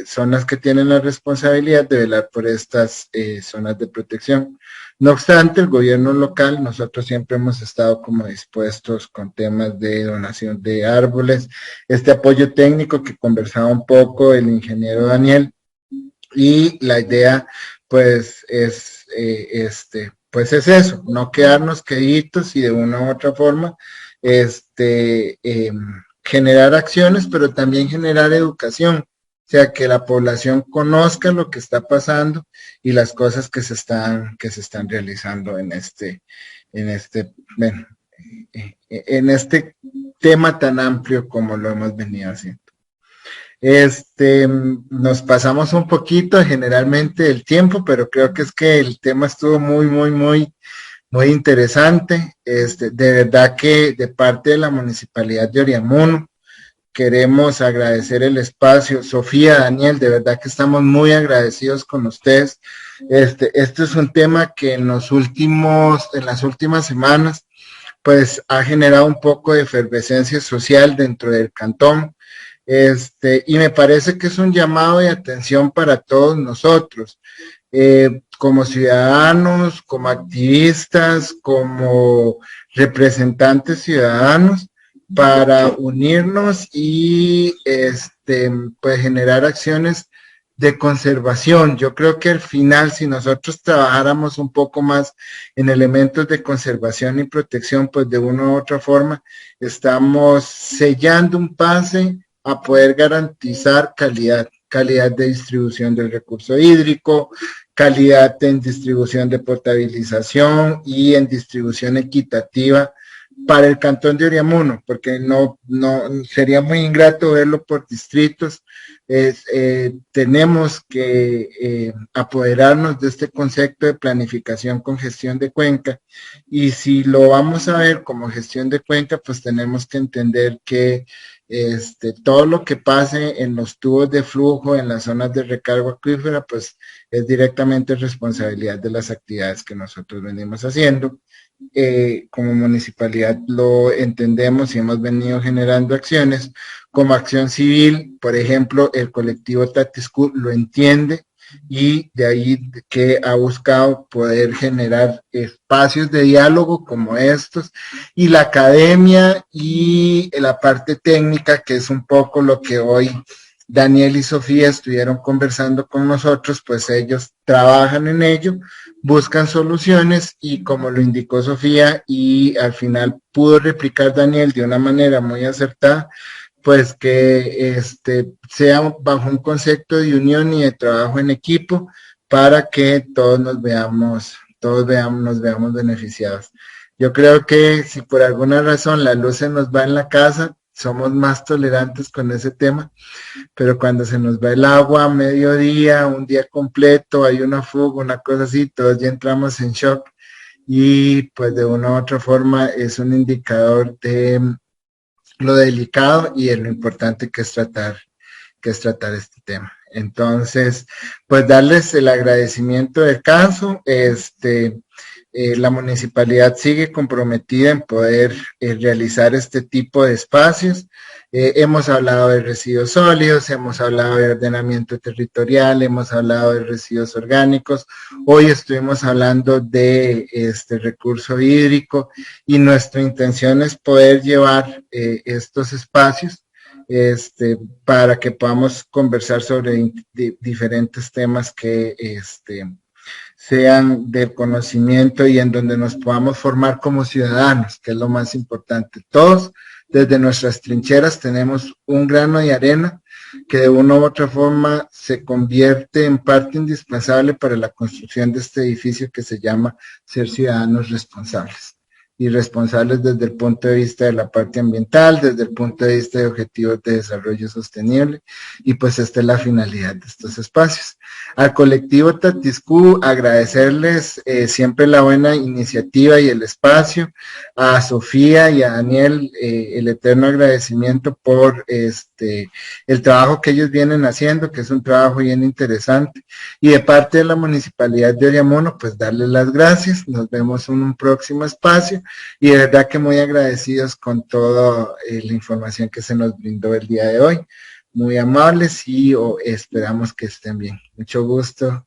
son las que tienen la responsabilidad de velar por estas zonas de protección. No obstante, el gobierno local, nosotros siempre hemos estado como dispuestos con temas de donación de árboles, este apoyo técnico que conversaba un poco el ingeniero Daniel, y la idea pues es eso, no quedarnos queditos y de una u otra forma generar acciones, pero también generar educación, o sea, que la población conozca lo que está pasando y las cosas que se están realizando en este tema tan amplio como lo hemos venido haciendo. Nos pasamos un poquito generalmente del tiempo, pero creo que es que el tema estuvo muy interesante. De verdad que de parte de la Municipalidad de Oriamuno queremos agradecer el espacio. Sofía, Daniel, de verdad que estamos muy agradecidos con ustedes. Este es un tema que en las últimas semanas, pues ha generado un poco de efervescencia social dentro del cantón. Y me parece que es un llamado de atención para todos nosotros, como ciudadanos, como activistas, como representantes ciudadanos, para unirnos y pues generar acciones de conservación. Yo creo que al final, si nosotros trabajáramos un poco más en elementos de conservación y protección, pues de una u otra forma estamos sellando un pase a poder garantizar calidad de distribución del recurso hídrico, calidad en distribución de potabilización y en distribución equitativa para el cantón de Oriamuno, porque no sería muy ingrato verlo por distritos. Tenemos que apoderarnos de este concepto de planificación con gestión de cuenca, y si lo vamos a ver como gestión de cuenca, pues tenemos que entender que todo lo que pase en los tubos de flujo, en las zonas de recargo acuífera, pues es directamente responsabilidad de las actividades que nosotros venimos haciendo. Como municipalidad lo entendemos y hemos venido generando acciones. Como acción civil, por ejemplo, el colectivo Tatiscu lo entiende, y de ahí que ha buscado poder generar espacios de diálogo como estos, y la academia y la parte técnica, que es un poco lo que hoy Daniel y Sofía estuvieron conversando con nosotros, pues ellos trabajan en ello, buscan soluciones, y como lo indicó Sofía y al final pudo replicar Daniel de una manera muy acertada, pues que sea bajo un concepto de unión y de trabajo en equipo para que todos nos veamos beneficiados. Yo creo que si por alguna razón la luz se nos va en la casa, somos más tolerantes con ese tema, pero cuando se nos va el agua a mediodía, un día completo, hay una fuga, una cosa así, todos ya entramos en shock y pues de una u otra forma es un indicador de lo delicado y de lo importante que es tratar este tema. Entonces, pues darles el agradecimiento del caso, la municipalidad sigue comprometida en poder realizar este tipo de espacios. Hemos hablado de residuos sólidos, hemos hablado de ordenamiento territorial, hemos hablado de residuos orgánicos. Hoy estuvimos hablando de este recurso hídrico y nuestra intención es poder llevar estos espacios para que podamos conversar sobre diferentes temas que sean de conocimiento y en donde nos podamos formar como ciudadanos, que es lo más importante. Todos, desde nuestras trincheras, tenemos un grano de arena que de una u otra forma se convierte en parte indispensable para la construcción de este edificio que se llama ser ciudadanos responsables. Y responsables desde el punto de vista de la parte ambiental, desde el punto de vista de objetivos de desarrollo sostenible, y pues esta es la finalidad de estos espacios. Al colectivo Tatiscu, agradecerles siempre la buena iniciativa y el espacio, a Sofía y a Daniel, el eterno agradecimiento por el trabajo que ellos vienen haciendo, que es un trabajo bien interesante, y de parte de la Municipalidad de Oriamuno, pues darles las gracias, nos vemos en un próximo espacio, y de verdad que muy agradecidos con toda la información que se nos brindó el día de hoy. Muy amables y esperamos que estén bien. Mucho gusto.